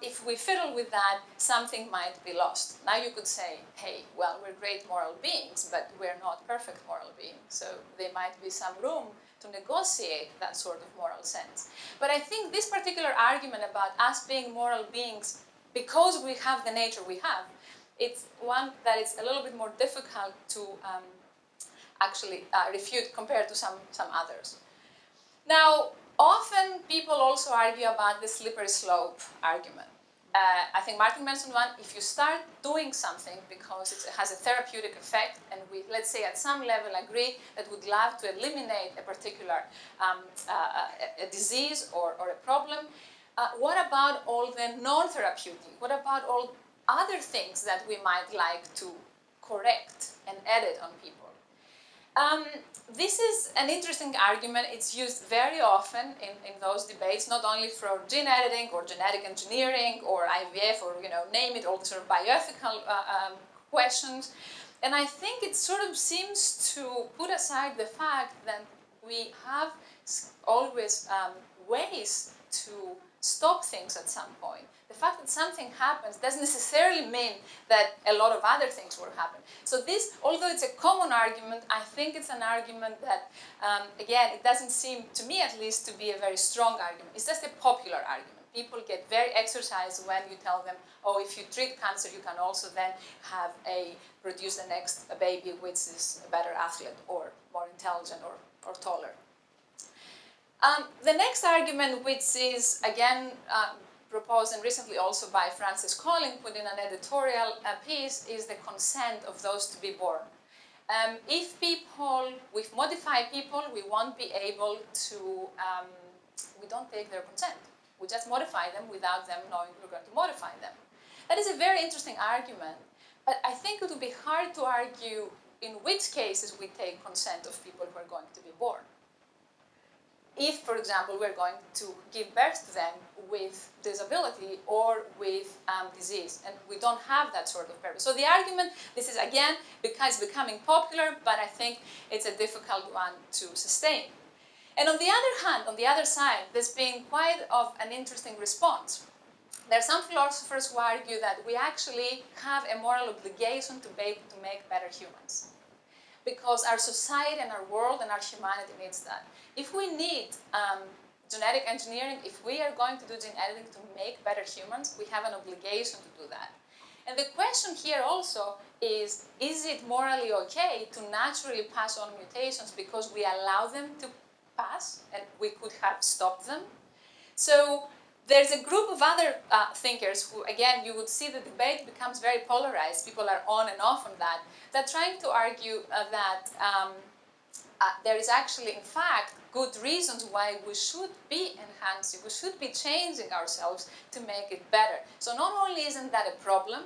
if we fiddle with that, something might be lost. Now you could say, hey, well, we're great moral beings, but we're not perfect moral beings, so there might be some room to negotiate that sort of moral sense. But I think this particular argument about us being moral beings because we have the nature we have, it's one that it's a little bit more difficult to actually refute compared to some others. Now, Often people also argue about the slippery slope argument. I think Martin mentioned one. If you start doing something because it has a therapeutic effect, and we, let's say, at some level agree that we'd love to eliminate a particular a disease or a problem, what about all the non-therapeutic? What about all other things that we might like to correct and edit on people? This is an interesting argument. It's used very often in those debates, not only for gene editing or genetic engineering or IVF or, name it, all the sort of bioethical questions. And I think it sort of seems to put aside the fact that we have always ways to stop things at some point. The fact that something happens doesn't necessarily mean that a lot of other things will happen. So this, although it's a common argument, I think it's an argument that, again, it doesn't seem, to me at least, to be a very strong argument. It's just a popular argument. People get very exercised when you tell them, oh, if you treat cancer, you can also then produce the next baby which is a better athlete or more intelligent or taller. The next argument, which is, again, proposed and recently also by Francis Collins, put in an editorial piece, is the consent of those to be born. If modify people, we won't be able to, we don't take their consent. We just modify them without them knowing we're going to modify them. That is a very interesting argument, but I think it would be hard to argue in which cases we take consent of people who are going to be born. If, for example, we're going to give birth to them with disability or with disease, and we don't have that sort of purpose. So the argument, this is again, because it's becoming popular, but I think it's a difficult one to sustain. And on the other hand, on the other side, there's been quite of an interesting response. There are some philosophers who argue that we actually have a moral obligation to make better humans, because our society and our world and our humanity needs that. If we need genetic engineering, if we are going to do gene editing to make better humans, we have an obligation to do that. And the question here also is it morally okay to naturally pass on mutations because we allow them to pass and we could have stopped them? So there's a group of other thinkers who, again, you would see the debate becomes very polarized. People are on and off on that. They're trying to argue that there is actually, in fact, good reasons why we should be enhancing, we should be changing ourselves to make it better. So not only isn't that a problem,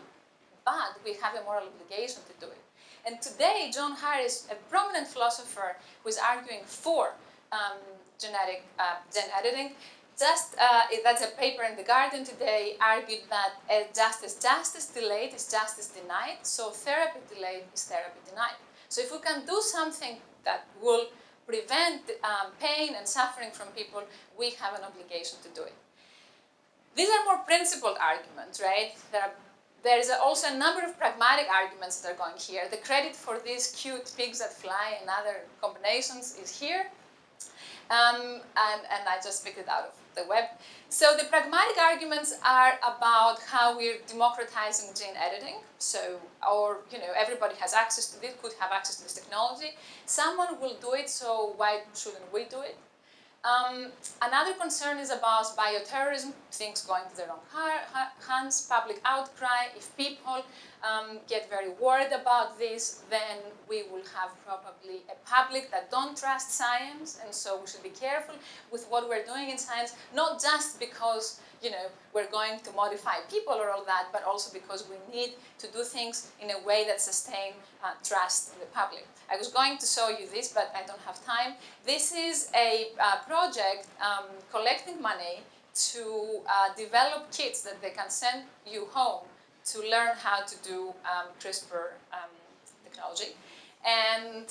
but we have a moral obligation to do it. And today, John Harris, a prominent philosopher who is arguing for gene editing, that's a paper in The Guardian today, argued that justice delayed is justice denied, so therapy delayed is therapy denied. So if we can do something that will prevent pain and suffering from people, we have an obligation to do it. These are more principled arguments, right? There is also a number of pragmatic arguments that are going here. The credit for these cute pigs that fly and other combinations is here. And I just picked it out of the web. So the pragmatic arguments are about how we're democratizing gene editing. So, everybody has access to this, could have access to this technology. Someone will do it, so why shouldn't we do it? Another concern is about bioterrorism, things going to the wrong hands, public outcry. If people get very worried about this, then we will have probably a public that don't trust science, and so we should be careful with what we're doing in science, not just because we're going to modify people or all that, but also because we need to do things in a way that sustain trust in the public. I was going to show you this, but I don't have time. This is a project collecting money to develop kits that they can send you home to learn how to do CRISPR technology. And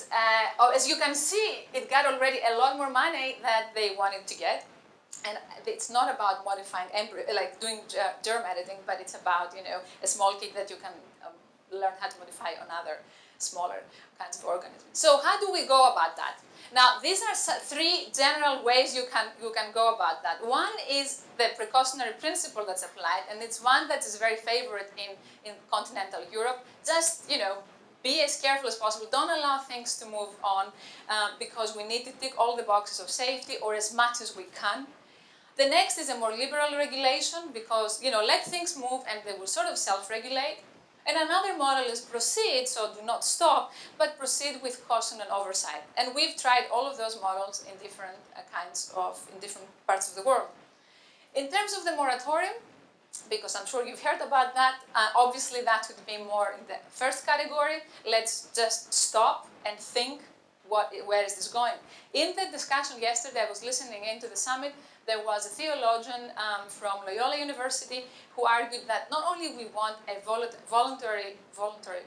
as you can see, it got already a lot more money that they wanted to get. And it's not about modifying embryo, like doing germ editing, but it's about a small kit that you can learn how to modify on other smaller kinds of organisms. So how do we go about that? Now, these are three general ways you can go about that. One is the precautionary principle that's applied, and it's one that is very favorite in continental Europe. Just be as careful as possible. Don't allow things to move on because we need to tick all the boxes of safety, or as much as we can. The next is a more liberal regulation because, let things move and they will sort of self-regulate. And another model is proceed, so do not stop, but proceed with caution and oversight. And we've tried all of those models in different in different parts of the world. In terms of the moratorium, because I'm sure you've heard about that, obviously that would be more in the first category. Let's just stop and think, where is this going? In the discussion yesterday, I was listening into the summit, there was a theologian from Loyola University who argued that not only we want a voluntary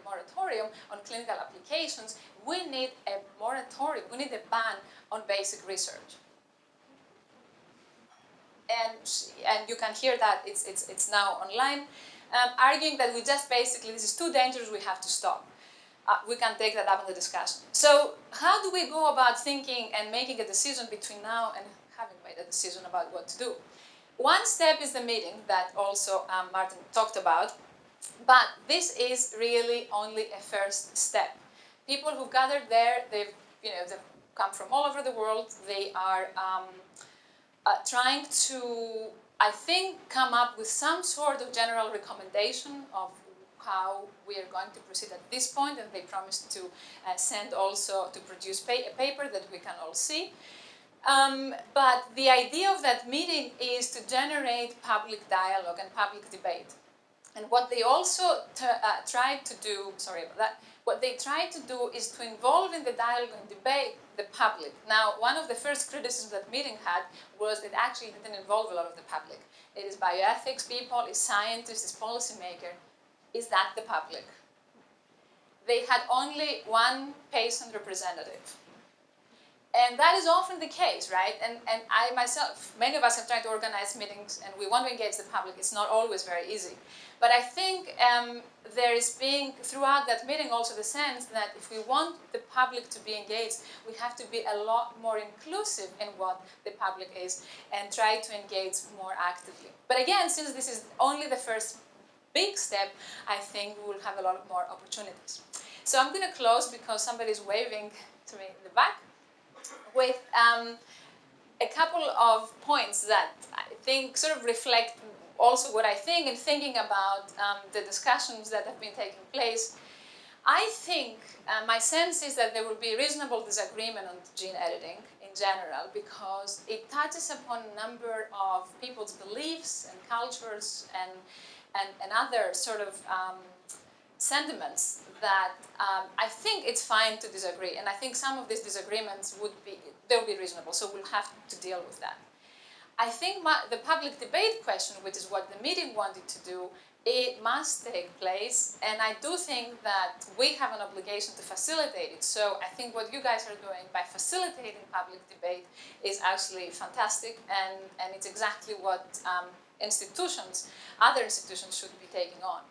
moratorium on clinical applications, we need a moratorium, we need a ban on basic research. And you can hear that it's now online, arguing that we just basically, this is too dangerous, we have to stop. We can take that up in the discussion. So how do we go about thinking and making a decision between now and having made a decision about what to do? One step is the meeting that also Martin talked about, but this is really only a first step. People who've gathered there, they've come from all over the world. They are trying to, I think, come up with some sort of general recommendation of how we are going to proceed at this point, and they promised to send also to produce a paper that we can all see. But the idea of that meeting is to generate public dialogue and public debate. And what they also tried to do, what they tried to do is to involve in the dialogue and debate the public. Now, one of the first criticisms that meeting had was it actually didn't involve a lot of the public. It is bioethics people, it's scientists, it's policymakers. Is that the public? They had only one patient representative. And that is often the case, right? And I myself, many of us have tried to organize meetings and we want to engage the public. It's not always very easy. But I think there is being, throughout that meeting, also the sense that if we want the public to be engaged, we have to be a lot more inclusive in what the public is and try to engage more actively. But again, since this is only the first big step, I think we will have a lot more opportunities. So I'm going to close because somebody's waving to me in the back with a couple of points that I think sort of reflect also what I think in thinking about the discussions that have been taking place. I think my sense is that there will be reasonable disagreement on gene editing in general because it touches upon a number of people's beliefs and cultures and other sort of sentiments that I think it's fine to disagree. And I think some of these disagreements will be reasonable, so we'll have to deal with that. I think the public debate question, which is what the meeting wanted to do, it must take place, and I do think that we have an obligation to facilitate it. So I think what you guys are doing by facilitating public debate is actually fantastic, and it's exactly what other institutions should be taking on.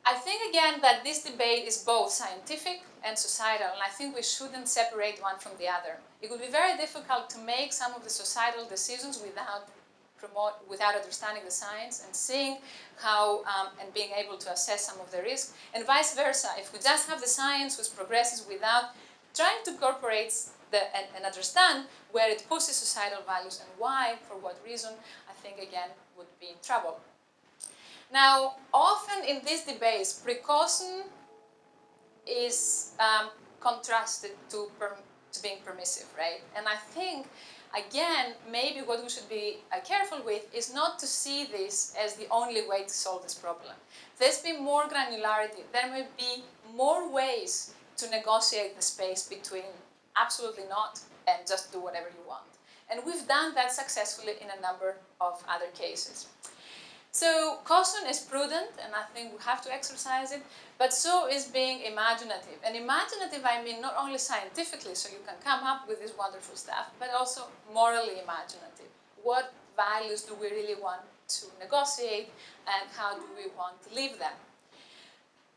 I think, again, that this debate is both scientific and societal, and I think we shouldn't separate one from the other. It would be very difficult to make some of the societal decisions without understanding the science and seeing how and being able to assess some of the risks, and vice versa. If we just have the science which progresses without trying to incorporate and understand where it pushes societal values and why, for what reason, I think, again, would be in trouble. Now, often in these debates, precaution is contrasted to being permissive, right? And I think, again, maybe what we should be careful with is not to see this as the only way to solve this problem. There's been more granularity. There may be more ways to negotiate the space between absolutely not and just do whatever you want. And we've done that successfully in a number of other cases. So caution is prudent, and I think we have to exercise it, but so is being imaginative. And imaginative, I mean not only scientifically, so you can come up with this wonderful stuff, but also morally imaginative. What values do we really want to negotiate, and how do we want to live them?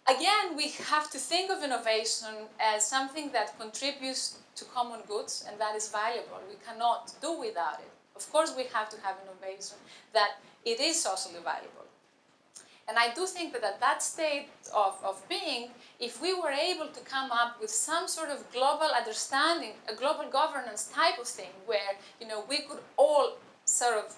Again, we have to think of innovation as something that contributes to common goods, and that is valuable. We cannot do without it. Of course, we have to have innovation that it is socially valuable. And I do think that at that state of being, if we were able to come up with some sort of global understanding, a global governance type of thing, where we could all sort of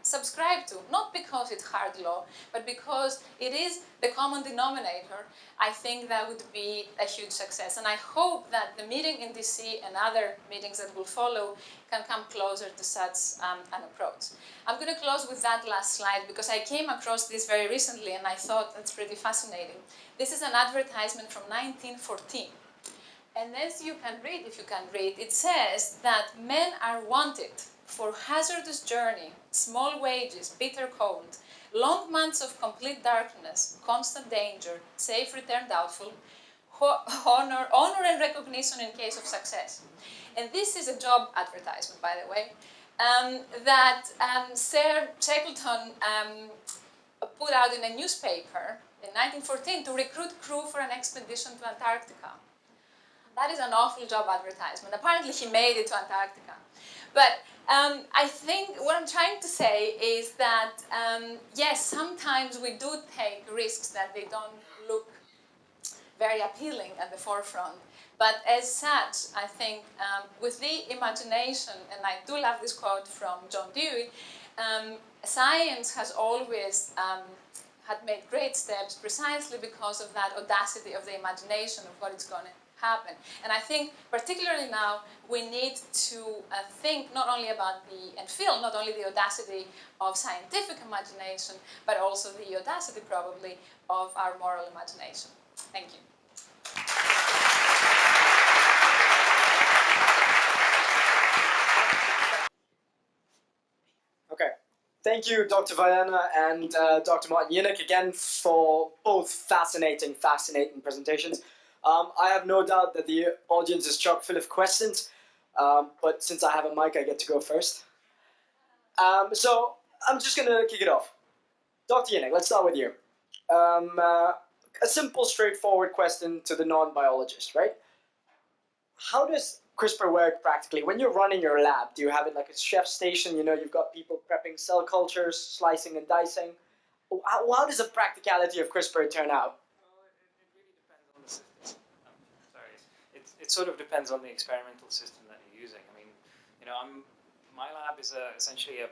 subscribe to, not because it's hard law, but because it is the common denominator, I think that would be a huge success. And I hope that the meeting in DC and other meetings that will follow can come closer to such an approach. I'm going to close with that last slide because I came across this very recently and I thought that's pretty fascinating. This is an advertisement from 1914. And as you can read, if you can read, it says that men are wanted for hazardous journey, small wages, bitter cold, long months of complete darkness, constant danger, safe return doubtful, honor and recognition in case of success. And this is a job advertisement, by the way, that Sir Shackleton put out in a newspaper in 1914 to recruit crew for an expedition to Antarctica. That is an awful job advertisement. Apparently he made it to Antarctica. But I think what I'm trying to say is that, yes, sometimes we do take risks that they don't look very appealing at the forefront. But as such, I think with the imagination, and I do love this quote from John Dewey, science has always had made great steps precisely because of that audacity of the imagination of what is going to happen. And I think, particularly now, we need to think not only about and feel not only the audacity of scientific imagination, but also the audacity, probably, of our moral imagination. Thank you. Okay. Thank you, Dr. Vayena and Dr. Martin Jinek, again, for both fascinating presentations. I have no doubt that the audience is chock full of questions, but since I have a mic, I get to go first. So I'm just going to kick it off. Dr. Jinek, let's start with you. A simple, straightforward question to the non-biologist, right? How does CRISPR work practically? When you're running your lab, do you have it like a chef station? You've got people prepping cell cultures, slicing and dicing. How does the practicality of CRISPR turn out? It sort of depends on the experimental system that you're using. I mean, my lab is essentially a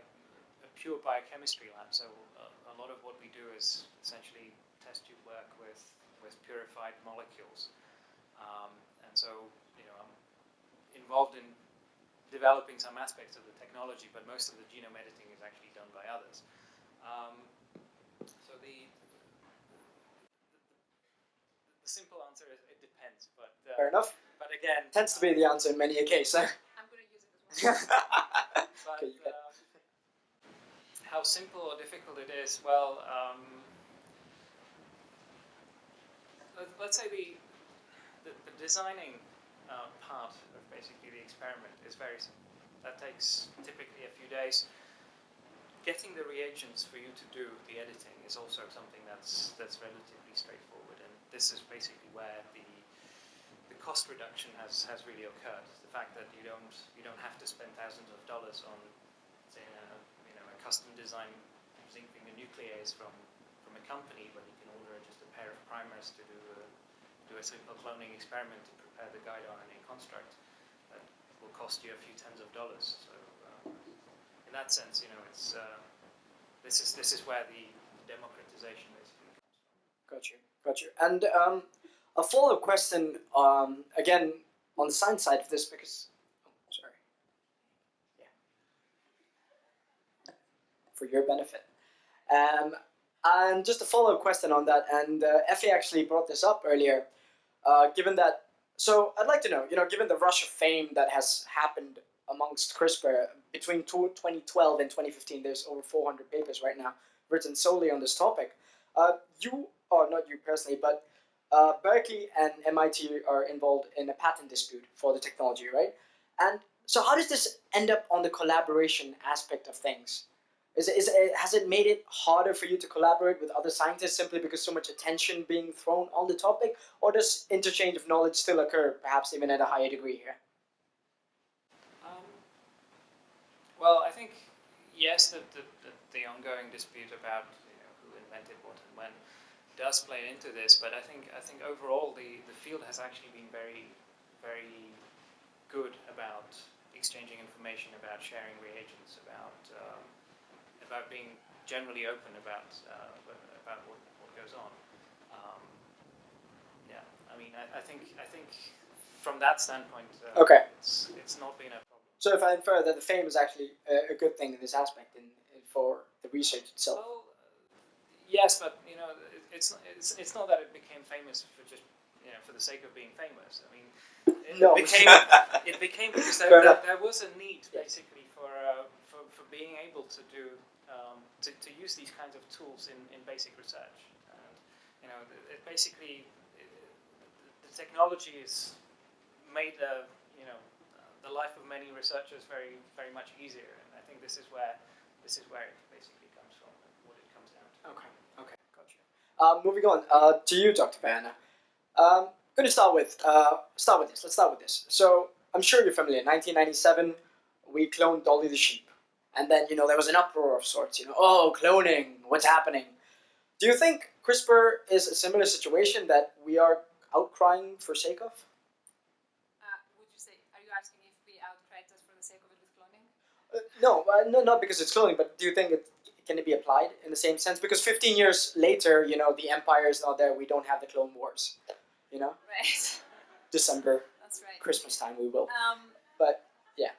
pure biochemistry lab, so a lot of what we do is essentially test tube work with purified molecules, and so I'm involved in developing some aspects of the technology, but most of the genome editing is actually done by others. So the simple answer is it depends, but fair enough. But again, tends to be the answer in many a case. I'm going to use it as well. But how simple or difficult it is, well, let's say the designing part of basically the experiment is very simple. That takes typically a few days. Getting the reagents for you to do the editing is also something that's relatively straightforward, and this is basically where the cost reduction has really occurred. The fact that you don't have to spend thousands of dollars on, say, a custom design zinc finger nuclease from a company, when you can order just a pair of primers to do a simple cloning experiment to prepare the guide RNA construct that will cost you a few tens of dollars. So in that sense, it's this is where the democratization basically comes from. Got you. And a follow-up question, again, on the science side of this, because, for your benefit. And just a follow-up question on that, and Effy actually brought this up earlier, given that, so I'd like to know, given the rush of fame that has happened amongst CRISPR between 2012 and 2015, there's over 400 papers right now written solely on this topic. You, or not you personally, but Berkeley and MIT are involved in a patent dispute for the technology, right? And so how does this end up on the collaboration aspect of things? Has it made it harder for you to collaborate with other scientists simply because so much attention being thrown on the topic? Or does interchange of knowledge still occur, perhaps even at a higher degree here? Well, I think, yes, the ongoing dispute about who implemented, what and when does play into this. But I think overall the field has actually been very, very good about exchanging information, about sharing reagents, about being generally open about what goes on. Yeah, I mean, I think from that standpoint, Okay. it's not been a problem. So if I infer that the fame is actually a good thing in this aspect, for the research itself. Well, yes, but it's not that it became famous for just for the sake of being famous. I mean, it became because there was a need basically for being able to do to use these kinds of tools in basic research. And it basically the technology has made the life of many researchers very, very much easier, and I think this is where it basically comes from, what it comes down to. Okay, gotcha. Moving on to you, Dr. Vayena. Going to start with this. Let's start with this. So I'm sure you're familiar. 1997, we cloned Dolly the sheep, and then there was an uproar of sorts. Oh, cloning, what's happening? Do you think CRISPR is a similar situation that we are outcrying for sake of? Would you say? Are you asking if we outcried us for the sake of it with cloning? No, not because it's cloning, but do you think can it be applied in the same sense? Because 15 years later, the empire is not there. We don't have the Clone Wars. Right. December. That's right. Christmas time we will. But yeah.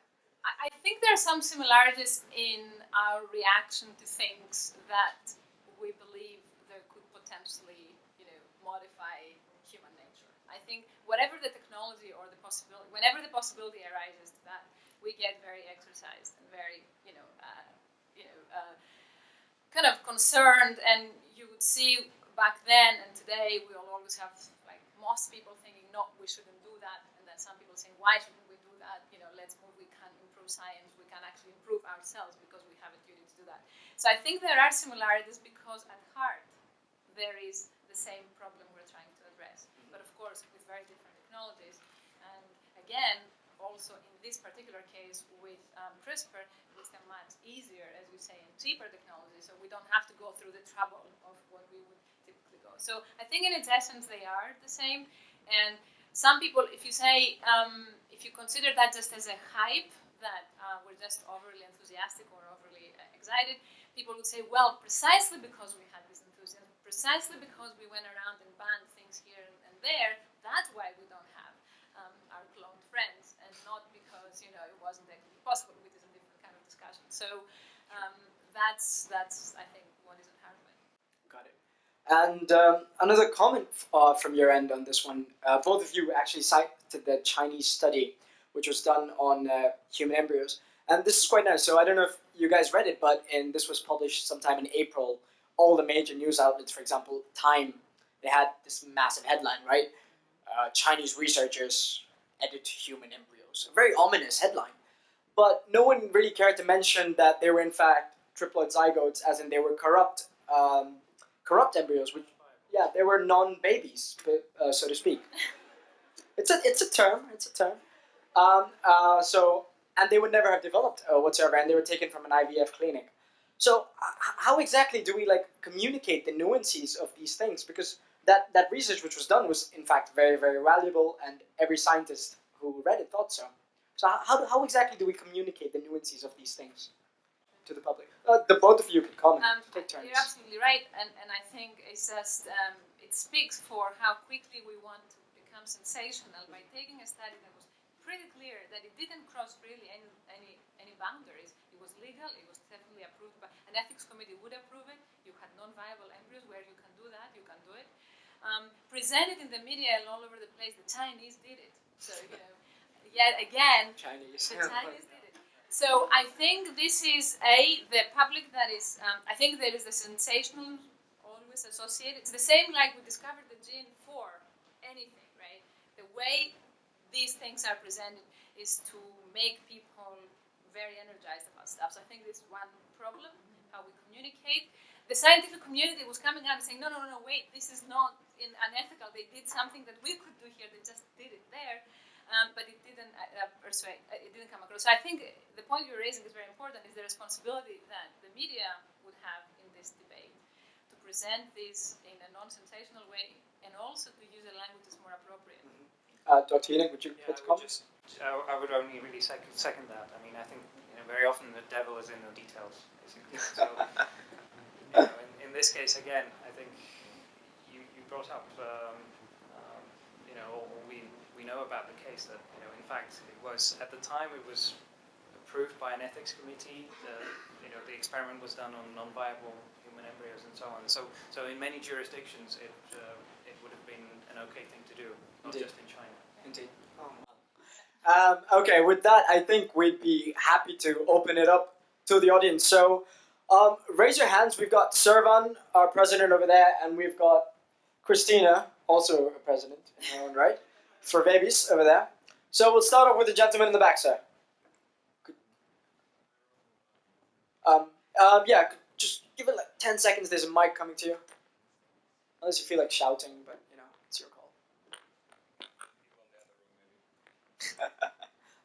I think there are some similarities in our reaction to things that we believe there could potentially, modify human nature. I think whatever the technology or the possibility, whenever the possibility arises to that, we get very exercised and very, kind of concerned. And you would see back then and today, we will always have most people thinking, no, we shouldn't do that, and then some people saying, why shouldn't we do that? Let's move. We can improve science. We can actually improve ourselves because we have a duty to do that. So I think there are similarities because at heart there is the same problem we're trying to address, but of course with very different technologies. And again, also in this particular case with CRISPR, it's a much easier, as you say, and cheaper technology, so we don't have to go through the trouble of what we would typically go. So I think in its essence they are the same. And some people, if you say, if you consider that just as a hype, that we're just overly enthusiastic or overly excited, people would say, well, precisely because we had this enthusiasm, precisely because we went around and banned things here and there, that's why we don't have our cloned friends, and not because it wasn't actually possible, which is a different kind of discussion. So that's I think what is at heart of it. Got it. And another comment from your end on this one. Both of you actually cited the Chinese study, which was done on human embryos, and this is quite nice. So I don't know if you guys read it, but this was published sometime in April. All the major news outlets, for example, Time, they had this massive headline, right? Chinese researchers edit human embryos. A very ominous headline. But no one really cared to mention that they were in fact triploid zygotes, as in they were corrupt embryos, which, they were non-babies, so to speak. It's a term. And they would never have developed whatsoever, and they were taken from an IVF clinic. So how exactly do we communicate the nuances of these things? Because that research which was done was in fact very, very valuable, and every scientist who read it thought so. So how exactly do we communicate the nuances of these things to the public? The both of you can comment. Take turns. You're absolutely right, and I think it's just it speaks for how quickly we want to become sensational by taking a study that was pretty clear that it didn't cross really any boundaries. It was legal. It was definitely approved by an ethics committee would approve it. You had non-viable embryos where you can do that. You can do it. Presented in the media and all over the place. The Chinese did it. So yet again, the Chinese did it. So I think this is the public that is. I think there is the sensational always associated. It's the same like we discovered the gene for anything, right? The way these things are presented is to make people very energized about stuff. So I think this is one problem, how we communicate. The scientific community was coming out and saying, no, wait, this is not unethical. They did something that we could do here. They just did it there. But it didn't persuade. It didn't come across. So I think the point you're raising is very important. Is the responsibility that the media would have in this debate to present this in a non-sensational way, and also to use a language that's more appropriate. Dr. Jinek, would you like to comment? I would only really second that. I mean, I think very often the devil is in the details, basically. So, in this case, again, I think you brought up, all we know about the case that, in fact, it was, at the time, it was approved by an ethics committee. The experiment was done on non-viable human embryos and so on. So in many jurisdictions, it would have been an okay thing to do, not Indeed. just in China. Indeed. Okay, with that, I think we'd be happy to open it up to the audience. So, raise your hands. We've got Servan, our president over there, and we've got Christina, also a president in her own right, for babies over there. So we'll start off with the gentleman in the back, sir. Yeah, just give it like 10 seconds. There's a mic coming to you. Unless you feel like shouting, but it's your call.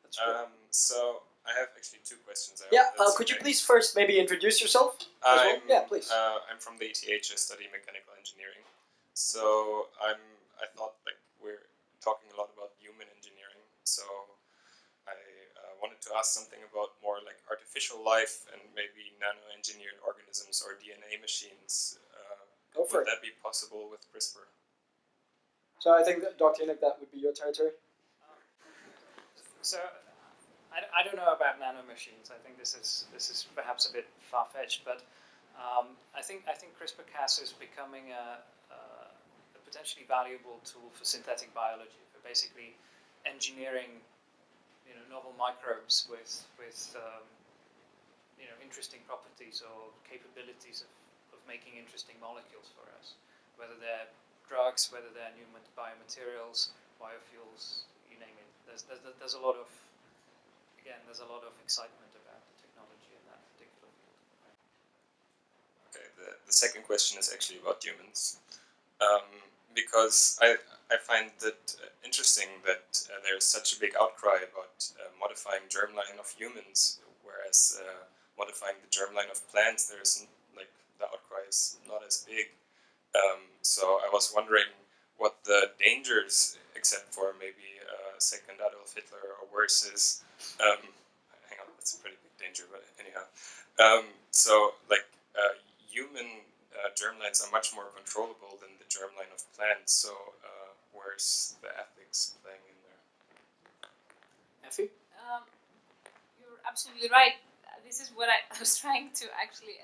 That's true. So I have actually two questions. Could you please first maybe introduce yourself as well? Yeah, please. I'm from the ETH. I study mechanical engineering. So I thought we're talking a lot about human engineering. So I wanted to ask something about more like artificial life and maybe nano-engineered organisms or DNA machines. Go for would it. that be possible with CRISPR? So I think that, Dr. Jinek, that would be your territory. So I don't know about nanomachines. I think this is perhaps a bit far-fetched, but I think CRISPR-Cas is becoming a potentially valuable tool for synthetic biology, for basically engineering novel microbes with interesting properties or capabilities of making interesting molecules for us, whether they're drugs, whether they're new biomaterials, biofuels, you name it. There's a lot of excitement about the technology in that particular field. Okay, the second question is actually about humans, because I find that interesting that there's such a big outcry about modifying germline of humans, whereas modifying the germline of plants, the outcry is not as big. So I was wondering what the dangers, except for maybe second Adolf Hitler or worse, is. Hang on, that's a pretty big danger, but anyhow. Human germlines are much more controllable than the germline of plants. So where's the ethics playing in there? Effy? You're absolutely right. This is what I was trying to actually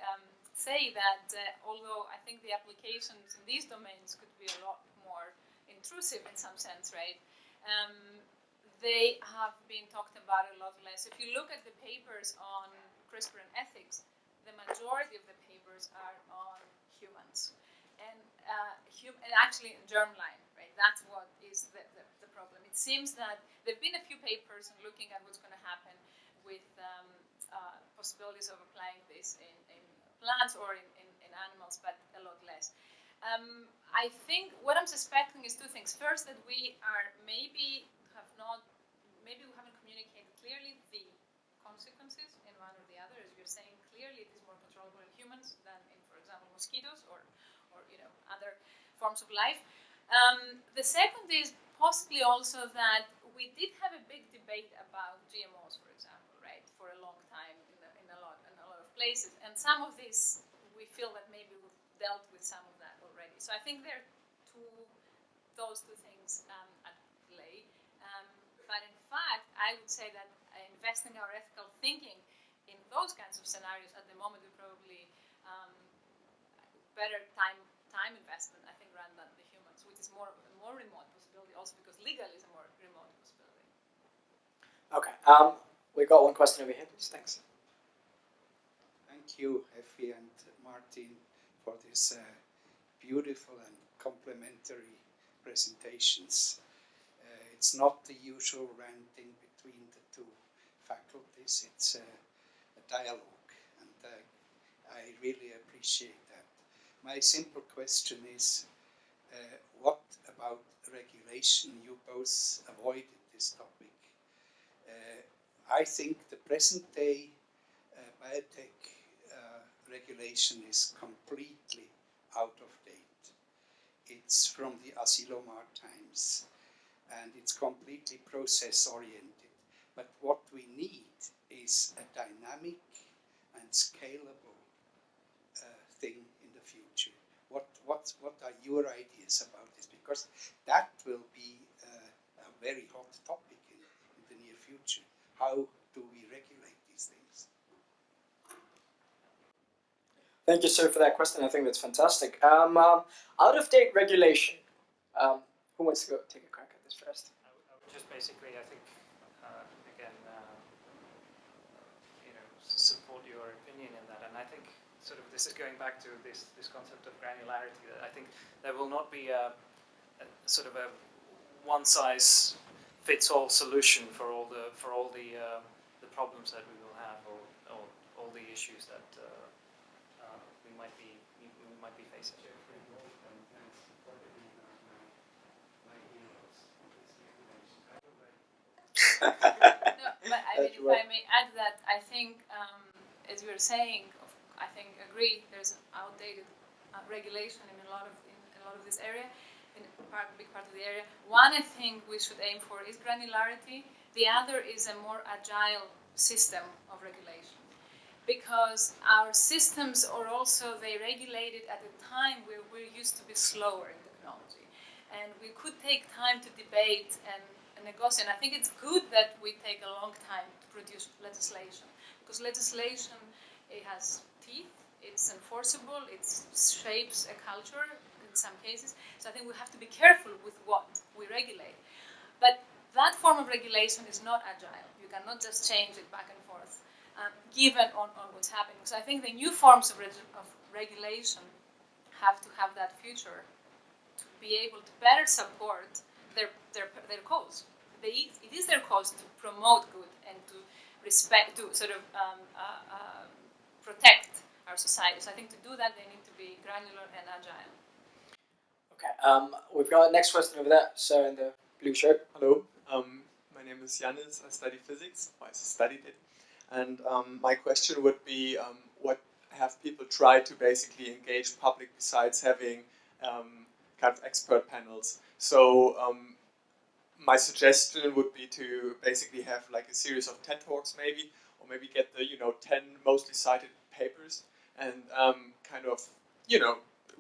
say, that although I think the applications in these domains could be a lot more intrusive in some sense, right? They have been talked about a lot less. If you look at the papers on CRISPR and ethics, the majority of the papers are on humans, and actually in germline, right? That's what is the problem. It seems that there have been a few papers looking at what's going to happen with possibilities of applying this in plants or in animals, but a lot less. I think what I'm suspecting is two things. First, that we maybe we haven't communicated clearly the consequences in one or the other. As you're saying, clearly it is more controllable in humans than in, for example, mosquitoes or other forms of life. The second is possibly also that we did have a big debate about GMOs, for example, right, for a long time in a lot of places, and some of this we feel that maybe we've dealt with some of that already. So I think there are those two things at play. But in fact, I would say that investing our ethical thinking in those kinds of scenarios at the moment would probably better time investment, I think, rather than the humans, which is a more remote possibility, also because legal is a more remote possibility. Okay. We got one question over here, please. Thanks. Thank you, Effy and Martin, for this beautiful and complementary presentations. It's not the usual ranting between the two faculties. It's a dialogue, and I really appreciate that. My simple question is, what about regulation? You both avoided this topic. I think the present day biotech regulation is completely out of date. It's from the Asilomar times, and it's completely process-oriented. But what we need is a dynamic and scalable thing in the future. What are your ideas about this? Because that will be a very hot topic in the near future. How do we regulate these things? Thank you, sir, for that question. I think that's fantastic. Out-of-date regulation. Who wants to go take a crack at this first? I would just basically, I think, again, support your opinion in that. And I think sort of this is going back to this concept of granularity. That I think there will not be a sort of a one-size-fits-all solution for all the problems that we will have, or all the issues that we might be facing. No, but I mean, if I may add that, I think, as you were saying, I think agree. There's outdated regulation in a lot of this area, in a big part of the area. One, I think we should aim for is granularity. The other is a more agile system of regulation, because our systems are also they regulated at a time where we used to be slower in technology, and we could take time to debate and negotiate. And I think it's good that we take a long time to produce legislation, because legislation, it has teeth, it's enforceable, it shapes a culture in some cases. So I think we have to be careful with what we regulate. But that form of regulation is not agile. You cannot just change it back and forth, given on what's happening. So I think the new forms of regulation have to have that future to be able to better support their cause. It is their cause to promote good and to respect, to sort of protect our society. So I think to do that, they need to be granular and agile. Okay, we've got next question over there. So in the blue shirt. Hello, my name is Yannis. I study physics. I studied it. And my question would be, what have people tried to basically engage public besides having kind of expert panels? So my suggestion would be to basically have like a series of TED Talks maybe, or maybe get the 10 mostly cited papers and kind of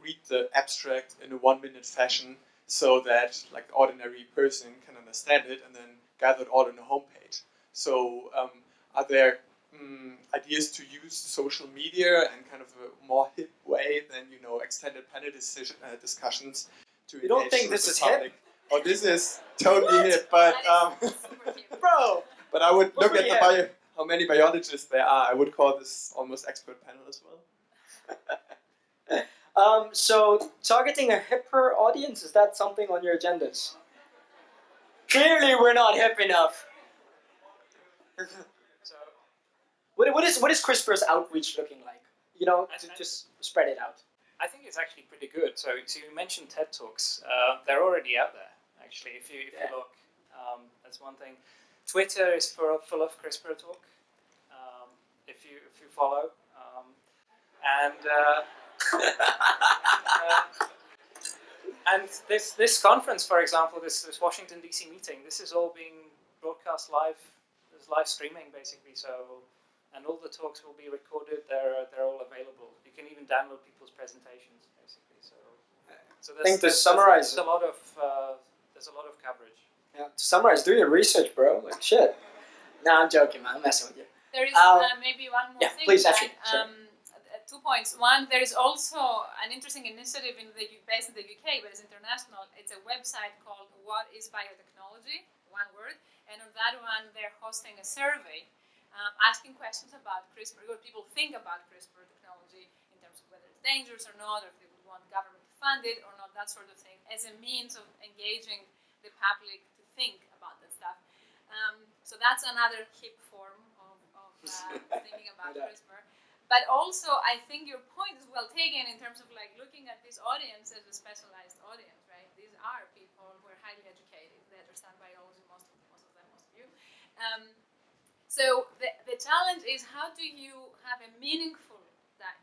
read the abstract in a 1-minute fashion, so that like the ordinary person can understand it, and then gather it all on a homepage. So are there ideas to use social media and kind of a more hip way than extended panel discussions to You don't engage think this the is public? hip? Oh, this is totally hip, but Bro! but I would look at Really how many biologists there are. I would call this almost expert panel as well. So targeting a hipper audience, is that something on your agendas? Clearly we're not hip enough. So What is CRISPR's outreach looking like? To just spread it out. I think it's actually pretty good. So you mentioned TED Talks. They're already out there, actually. If you look, that's one thing. Twitter is full of CRISPR talk. If you follow, and this conference, for example, this Washington DC meeting, this is all being broadcast live. There's live streaming basically. So. And all the talks will be recorded. They're all available. You can even download people's presentations, basically. So there's a lot of coverage. Yeah. To summarize, do your research, bro. Like shit. Nah, I'm joking, man. I'm messing with you. There is maybe one more thing. Please, Effy. Sure. 2 points. One, there is also an interesting initiative based in the UK, but it's international. It's a website called What is Biotechnology? One word. And on that one, they're hosting a survey. Asking questions about CRISPR, what people think about CRISPR technology in terms of whether it's dangerous or not, or if they would want government to fund it or not, that sort of thing, as a means of engaging the public to think about that stuff. So that's another hip form of thinking about CRISPR. But also, I think your point is well taken in terms of like looking at this audience as a specialized audience, right? These are people who are highly educated, they understand biology, most of you. So the challenge is, how do you have a meaningful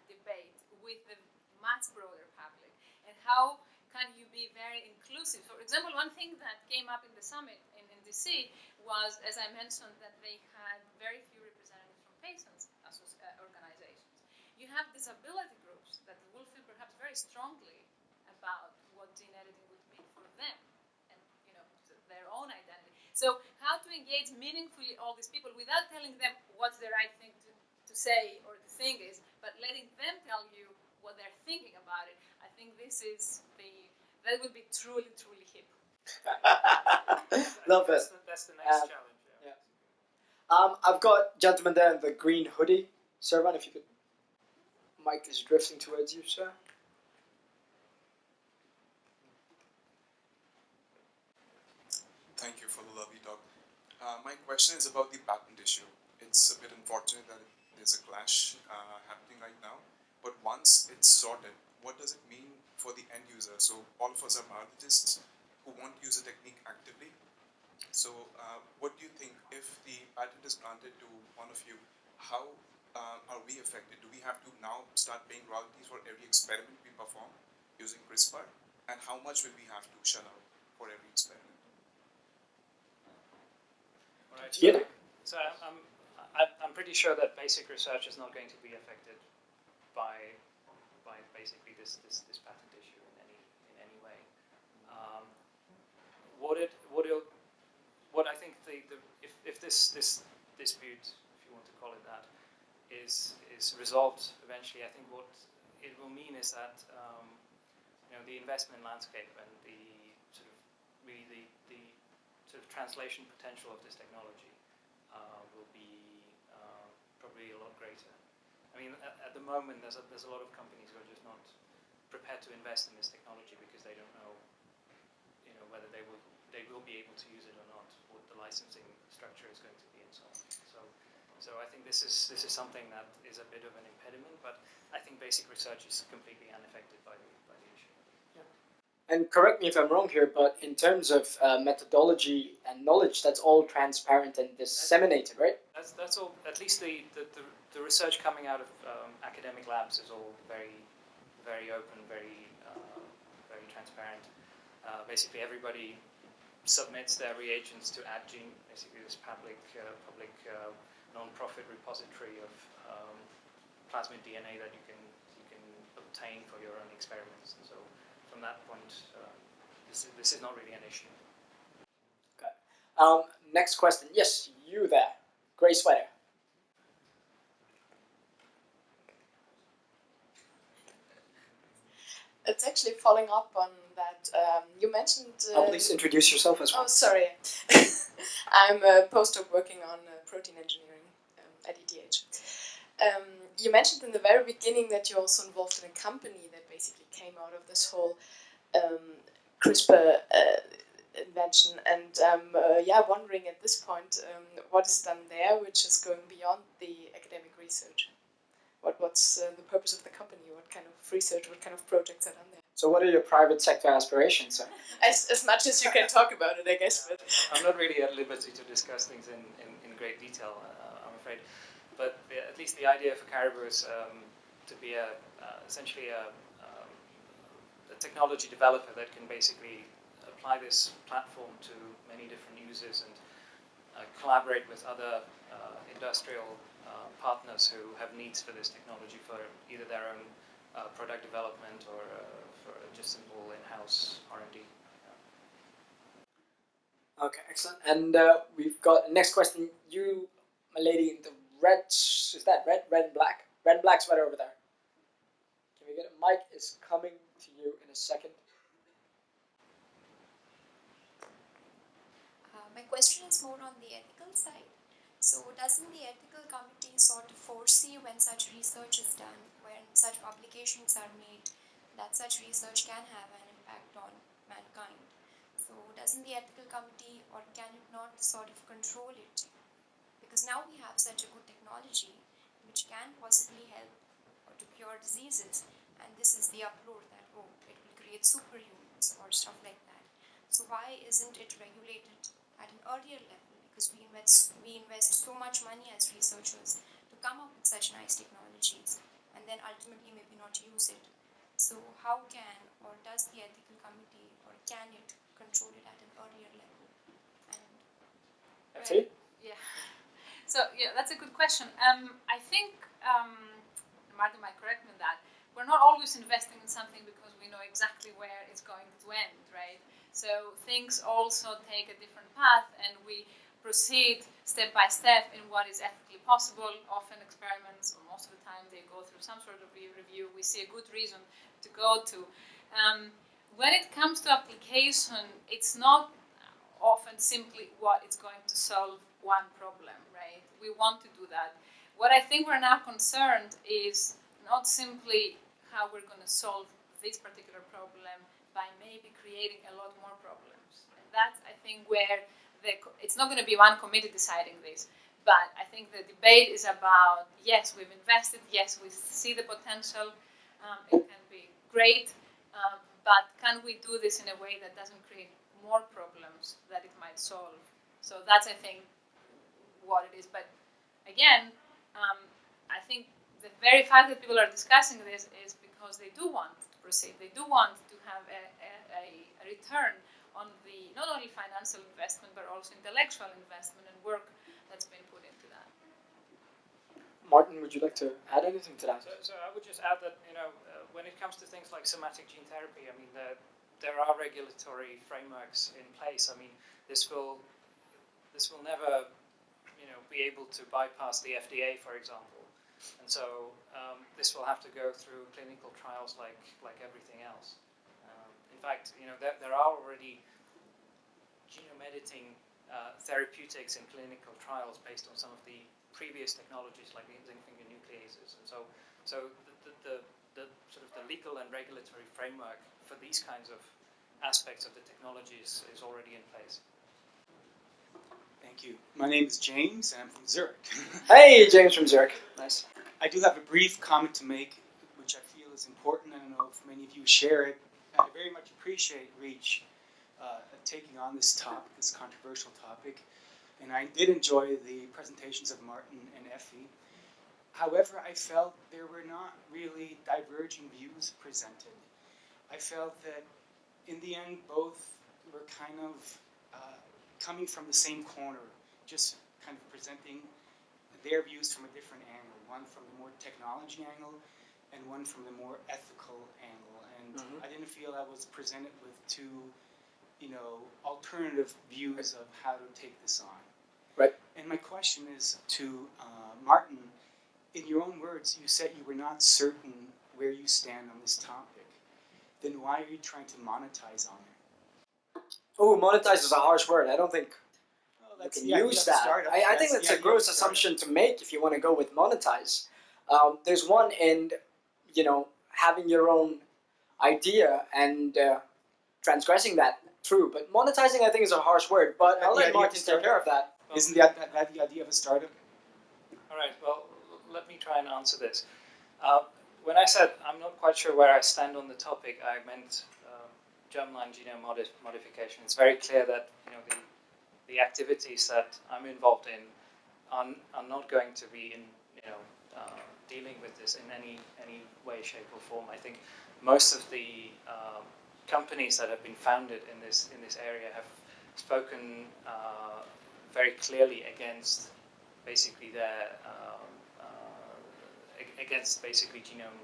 debate with the much broader public? how can you be very inclusive? For example, one thing that came up in the summit in DC was, as I mentioned, that they had very few representatives from patients' organizations. You have disability groups that will feel perhaps very strongly about what gene editing would mean for them and their own identity. So how to engage meaningfully all these people without telling them what's the right thing to say or to think is, but letting them tell you what they're thinking about it. I think that would be truly, truly hip. Love it. That's the next challenge. Yeah. I've got gentleman there in the green hoodie. Servan, if you could. Mike is drifting towards you, sir. Thank you for the lovely talk. My question is about the patent issue. It's a bit unfortunate that there's a clash happening right now, but once it's sorted, what does it mean for the end user? So all of us are biologists who want to use a technique actively. So what do you think if the patent is granted to one of you, how are we affected? Do we have to now start paying royalties for every experiment we perform using CRISPR? And how much will we have to shell out for every experiment? All right. Yeah. So I'm pretty sure that basic research is not going to be affected by basically this patent issue in any way. What I think if this dispute, if you want to call it that, is resolved eventually, I think what it will mean is that the investment landscape and the sort of translation potential of this technology will be probably a lot greater. I mean, at the moment, there's a lot of companies who are just not prepared to invest in this technology because they don't know, whether they will be able to use it or not, what the licensing structure is going to be, and so on. So I think this is something that is a bit of an impediment, but I think basic research is completely unaffected by the issue. Yeah. And correct me if I'm wrong here, but in terms of methodology and knowledge, that's all transparent and disseminated, right? That's all. At least the research coming out of academic labs is all very, very open, very transparent. Basically, everybody submits their reagents to AdGene, basically this public non-profit repository of plasmid DNA that you can obtain for your own experiments. And so, from that point, this is not really an issue. Okay. Next question. Yes, you there, grey sweater. It's actually following up on that. You mentioned. Please introduce yourself as well. Oh, sorry. I'm a postdoc working on protein engineering at ETH. You mentioned in the very beginning that you're also involved in a company that basically came out of this whole CRISPR invention, and wondering at this point what is done there, which is going beyond the academic research. What's the purpose of the company? What kind of research? What kind of projects are done there? So what are your private sector aspirations, sir? As much as you can talk about it, I guess. But I'm not really at liberty to discuss things in great detail, I'm afraid. But at least the idea for Caribou is to be essentially a technology developer that can basically apply this platform to many different users and collaborate with other industrial partners who have needs for this technology for either their own product development or for just simple in-house R&D. Yeah. Okay, excellent. And we've got next question. You, my lady, in the red, is that red? Red and black? Red and black sweater over there. Can we get a mic? Is coming to you in a second. My question is more on the ethical side. So doesn't the ethical committee sort of foresee when such research is done, when such publications are made, that such research can have an impact on mankind? So doesn't the ethical committee, or can it not sort of control it? Because now we have such a good technology which can possibly help or to cure diseases, and this is the uproar that, oh, it will create superhumans or stuff like that. So why isn't it regulated at an earlier level? Because we invest so much money as researchers to come up with such nice technologies and then ultimately maybe not use it. So how can or does the ethical committee or can it control it at an earlier level? And Effy? Yeah. So yeah, that's a good question. I think Martin might correct me on that. We're not always investing in something because we know exactly where it's going to end, right? So things also take a different path, and we proceed step by step in what is ethically possible. Often experiments, or most of the time, they go through some sort of review. We see a good reason to go to. When it comes to application, it's not often simply what is going to solve one problem, right? We want to do that. What I think we're now concerned is not simply how we're going to solve this particular problem by maybe creating a lot more problems. And that's, I think, where it's not going to be one committee deciding this, but I think the debate is about, yes, we've invested, yes, we see the potential, it can be great, but can we do this in a way that doesn't create more problems that it might solve? So that's, I think, what it is. But again, I think the very fact that people are discussing this is because they do want to proceed. They do want to have a return on the not only financial investment but also intellectual investment and work that's been put into that. Martin, would you like to add anything to that? So I would just add that when it comes to things like somatic gene therapy, I mean there are regulatory frameworks in place. I mean this will never be able to bypass the FDA, for example, and so this will have to go through clinical trials like everything else. In fact, there are already genome editing therapeutics in clinical trials based on some of the previous technologies like the zinc finger nucleases, and so the sort of the legal and regulatory framework for these kinds of aspects of the technologies is already in place. Thank you. My name is James, and I'm from Zurich. Hey, James from Zurich. Nice. I do have a brief comment to make, which I feel is important. I don't know if many of you share it. I very much appreciate REACH taking on this topic, this controversial topic, and I did enjoy the presentations of Martin and Effy. However, I felt there were not really diverging views presented. I felt that in the end, both were kind of coming from the same corner, just kind of presenting their views from a different angle, one from the more technology angle and one from the more ethical angle. And I didn't feel I was presented with two, alternative views of how to take this on. Right. And my question is to Martin. In your own words, you said you were not certain where you stand on this topic. Then why are you trying to monetize on it? Oh, monetize is a harsh word. I don't think you can use that. I think that's a gross assumption to make if you want to go with monetize. There's one in, having your own idea and transgressing that through. But monetizing, I think, is a harsh word. But I'll let Martin take care of that. Isn't that the idea of a startup? All right, well, let me try and answer this. When I said I'm not quite sure where I stand on the topic, I meant germline genome modification. It's very clear that the activities that I'm involved in are not going to be in dealing with this in any way, shape, or form. I think most of the companies that have been founded in this area have spoken very clearly against basically genome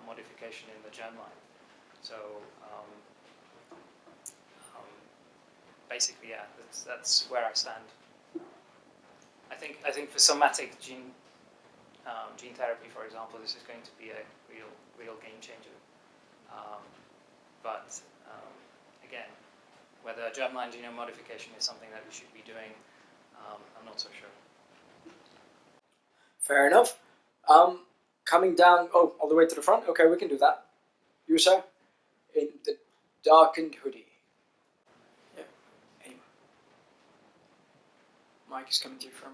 modification in the germline. So basically, yeah, that's where I stand. I think for somatic gene therapy, for example, this is going to be a real game changer. But again, whether germline genome modification is something that we should be doing, I'm not so sure. Fair enough. Coming down, all the way to the front. Okay, we can do that. You, sir, in the darkened hoodie. Yeah. Anyway. Mike is coming to you from.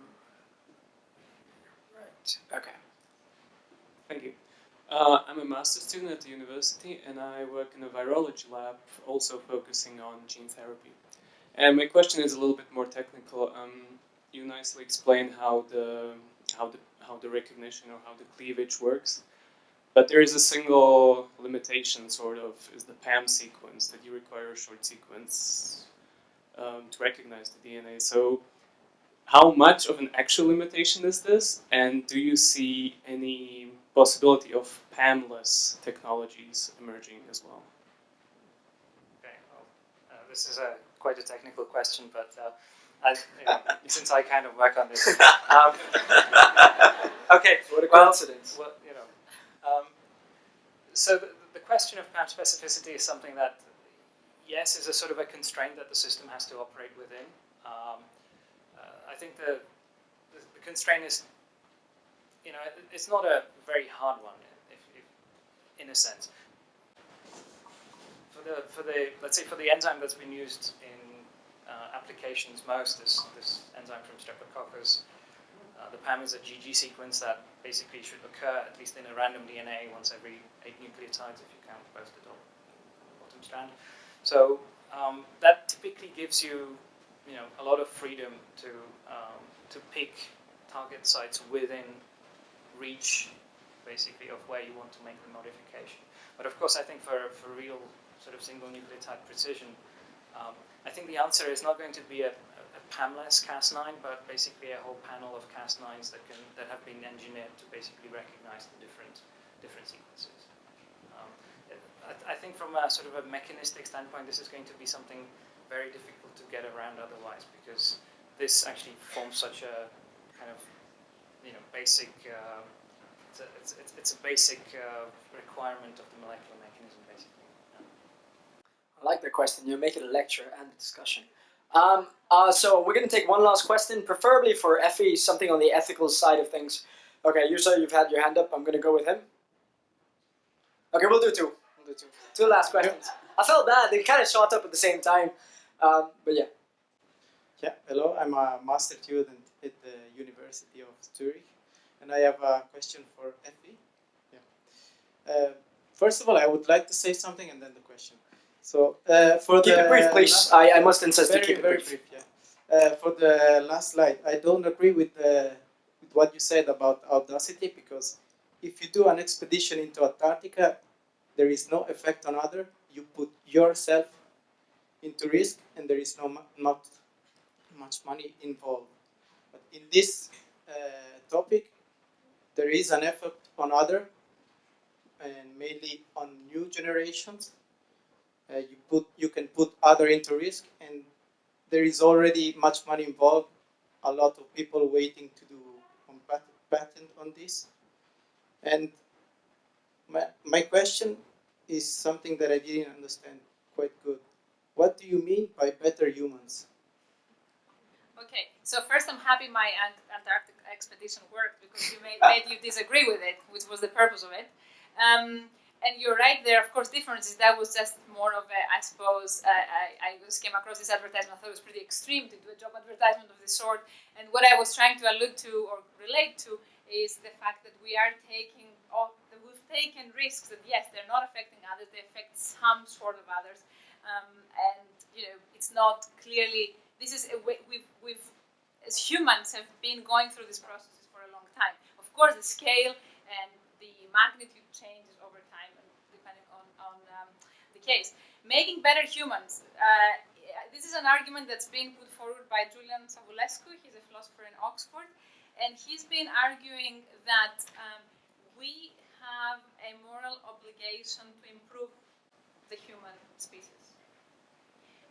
Right. Okay. Thank you. I'm a master's student at the university, and I work in a virology lab, also focusing on gene therapy. And my question is a little bit more technical. You nicely explained how the recognition or how the cleavage works, but there is a single limitation, sort of, is the PAM sequence, that you require a short sequence to recognize the DNA. So how much of an actual limitation is this? And do you see any possibility of PAM-less technologies emerging as well? Okay, well, this is quite a technical question, but since I kind of work on this. Okay, what a coincidence. Well, so the question of PAM specificity is something that, yes, is a sort of a constraint that the system has to operate within. I think the constraint is, it's not a very hard one, if in a sense. Let's say for the enzyme that's been used in applications most, this enzyme from Streptococcus, the PAM is a GG sequence that basically should occur at least in a random DNA once every 8 nucleotides if you count both the bottom strand. So that typically gives you, a lot of freedom to pick target sites within reach, basically, of where you want to make the modification. But of course, I think for real sort of single nucleotide precision, I think the answer is not going to be a PAM-less Cas9, but basically a whole panel of Cas9s that have been engineered to basically recognize the different sequences. I think from a sort of a mechanistic standpoint, this is going to be something very difficult to get around otherwise, because this actually forms such a kind of basic. It's a basic requirement of the molecular mechanism, basically. I like that question. You make it a lecture and a discussion. So we're going to take one last question, preferably for Effy, something on the ethical side of things. Okay, you've had your hand up. I'm going to go with him. Okay, we'll do two. Two last questions. I felt bad. They kind of shot up at the same time. But yeah. Yeah, hello. I'm a master student at the University of Zurich. And I have a question for Effy. Yeah. First of all, I would like to say something and then the question. So for keep it brief, please. I must insist to keep it brief. Yeah. For the last slide, I don't agree with what you said about audacity, because if you do an expedition into Antarctica, there is no effect on other. You put yourself into risk, and there is not much money involved. But in this topic, there is an effect on other, and mainly on new generations. You can put other into risk, and there is already much money involved. A lot of people waiting to do a patent on this. And my question is something that I didn't understand quite good. What do you mean by better humans? Okay, so first I'm happy my Antarctic expedition worked, because you made you disagree with it, which was the purpose of it. And you're right, there are of course differences. That was just more of a, I suppose, I just came across this advertisement, I thought it was pretty extreme to do a job advertisement of this sort. And what I was trying to allude to or relate to is the fact that we've taken risks that, yes, they're not affecting others, they affect some sort of others. And, it's not clearly, this is a way we've, as humans, have been going through these processes for a long time. Of course, the scale and the magnitude changes over time, and depending on the case. Making better humans. This is an argument that's been put forward by Julian Savulescu. He's a philosopher in Oxford, and he's been arguing that we have a moral obligation to improve the human species.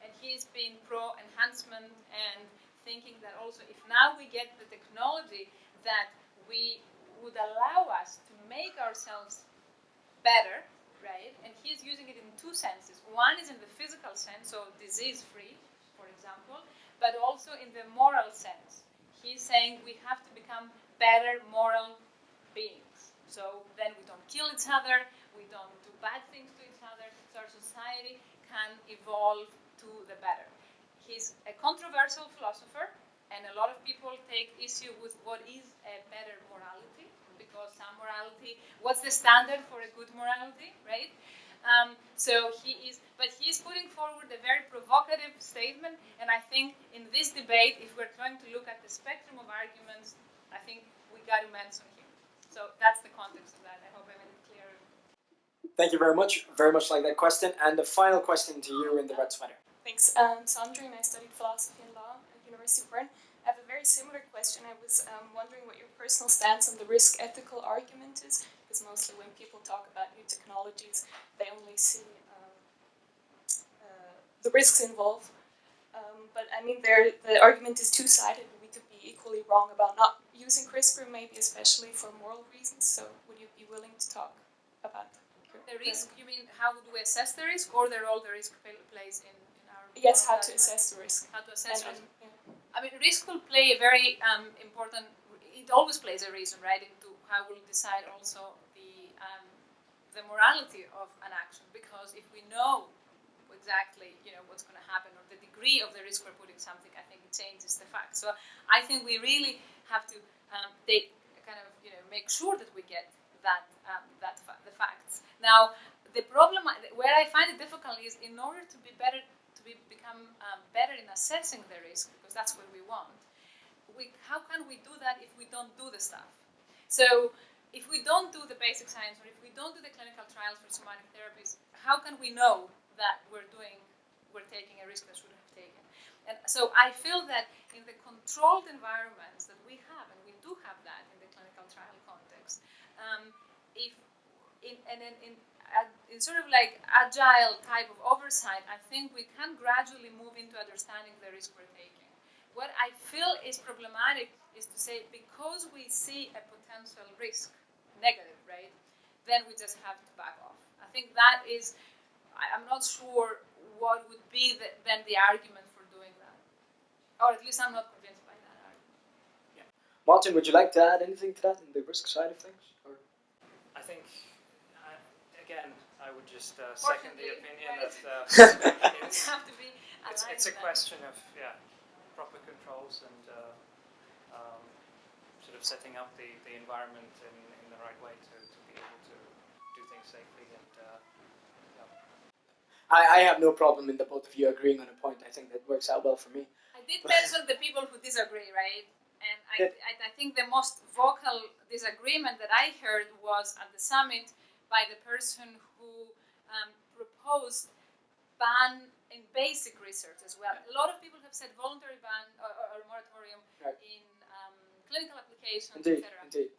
And he's been pro-enhancement and thinking that also if now we get the technology that we would allow us to make ourselves better, right? And he's using it in two senses. One is in the physical sense, so disease-free, for example, but also in the moral sense. He's saying we have to become better moral beings. So then we don't kill each other, we don't do bad things to each other, so our society can evolve to the better. He's a controversial philosopher, and a lot of people take issue with what is a better morality, because some morality, what's the standard for a good morality, right? But he's putting forward a very provocative statement, and I think in this debate, if we're trying to look at the spectrum of arguments, I think we got to mention him. So that's the context of that. I hope I made it clear. Thank you very much like that question. And the final question to you in the red sweater. Thanks. So I'm Dream. I studied philosophy and law at the University of Bern. I have a very similar question. I was wondering what your personal stance on the risk ethical argument is, because mostly when people talk about new technologies, they only see the risks involved. But I mean, the argument is two-sided. We could be equally wrong about not using CRISPR, maybe especially for moral reasons. So would you be willing to talk about the risk? You mean how do we assess the risk, or the role the risk plays in our? Yes, how to assess the risk. How to assess risk. Yeah. I mean, risk will play a very important. It always plays a reason, right, into how we'll decide also the morality of an action. Because if we know exactly, what's going to happen, or the degree of the risk we're putting something, I think it changes the fact. So I think we really have to make sure that we get the facts. Now, the problem where I find it difficult is, in order to be better, become better in assessing the risk, because that's what we want. How can we do that if we don't do the stuff? So if we don't do the basic science, or if we don't do the clinical trials for somatic therapies, how can we know that we're taking a risk that shouldn't have taken? And so I feel that in the controlled environments that we have, and we do have that in the clinical trial context, in sort of like agile type of oversight, I think we can gradually move into understanding the risk we're taking. What I feel is problematic is to say, because we see a potential risk, negative, right, then we just have to back off. I think that is, I'm not sure what would be then the argument for doing that. Or at least I'm not convinced by that argument. Yeah. Martin, would you like to add anything to that in the risk side of things? Or? I think, again, I would just second the opinion that it's a question of proper controls and sort of setting up the environment in the right way to be able to do things safely. And I have no problem in the both of you agreeing on a point. I think that works out well for me. I did mention the people who disagree, right? And I think the most vocal disagreement that I heard was at the summit by the person who proposed ban in basic research as well. A lot of people have said voluntary ban or moratorium in clinical applications, etc.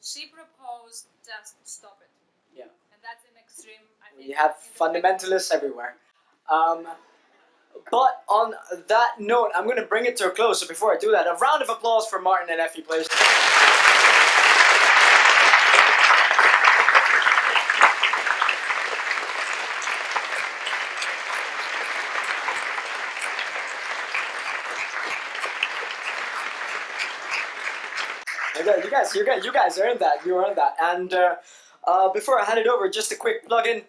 She proposed just stop it. Yeah. And that's an extreme. I think we have fundamentalists everywhere. But on that note, I'm going to bring it to a close. So before I do that, a round of applause for Martin and Effy, please. You guys earned that. You earned that. And before I hand it over, just a quick plug-in.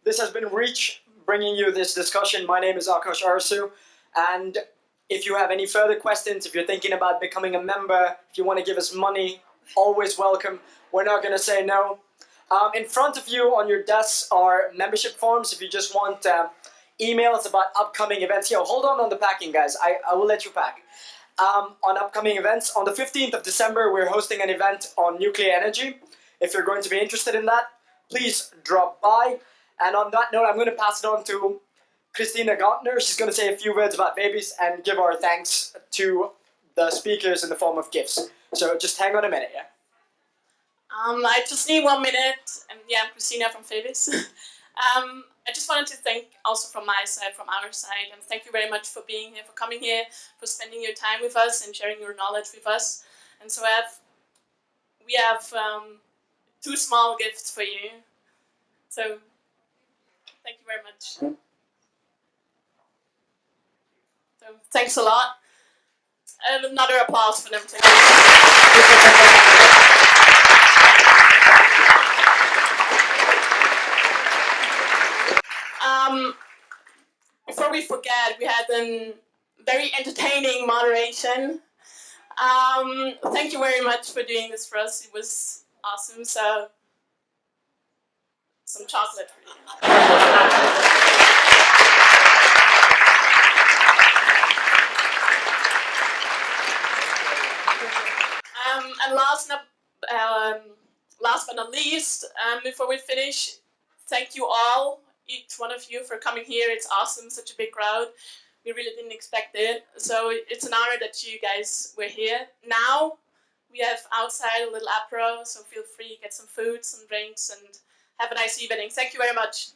This has been Reach, bringing you this discussion. My name is Akash Arsu, and if you have any further questions, if you're thinking about becoming a member, if you want to give us money, always welcome. We're not going to say no. In front of you on your desks are membership forms if you just want emails about upcoming events. Yo, hold on the packing, guys. I will let you pack. On upcoming events, on the 15th of December, we're hosting an event on nuclear energy. If you're going to be interested in that, please drop by. And on that note, I'm going to pass it on to Christina Gartner. She's going to say a few words about babies and give our thanks to the speakers in the form of gifts. So just hang on a minute, yeah? I just need 1 minute. And yeah, I'm Christina from Favis. I just wanted to thank also from my side, from our side, and thank you very much for being here, for coming here, for spending your time with us and sharing your knowledge with us. And so we have 2 small gifts for you. So thank you very much. So thanks a lot. And another applause for them. Before we forget, we had a very entertaining moderation. Thank you very much for doing this for us. It was awesome. So, some chocolate for you. And last but not least, before we finish, thank you all, each one of you, for coming here. It's awesome, such a big crowd. We really didn't expect it. So it's an honor that you guys were here. Now we have outside a little apéro, so feel free, get some food, some drinks, and have a nice evening. Thank you very much.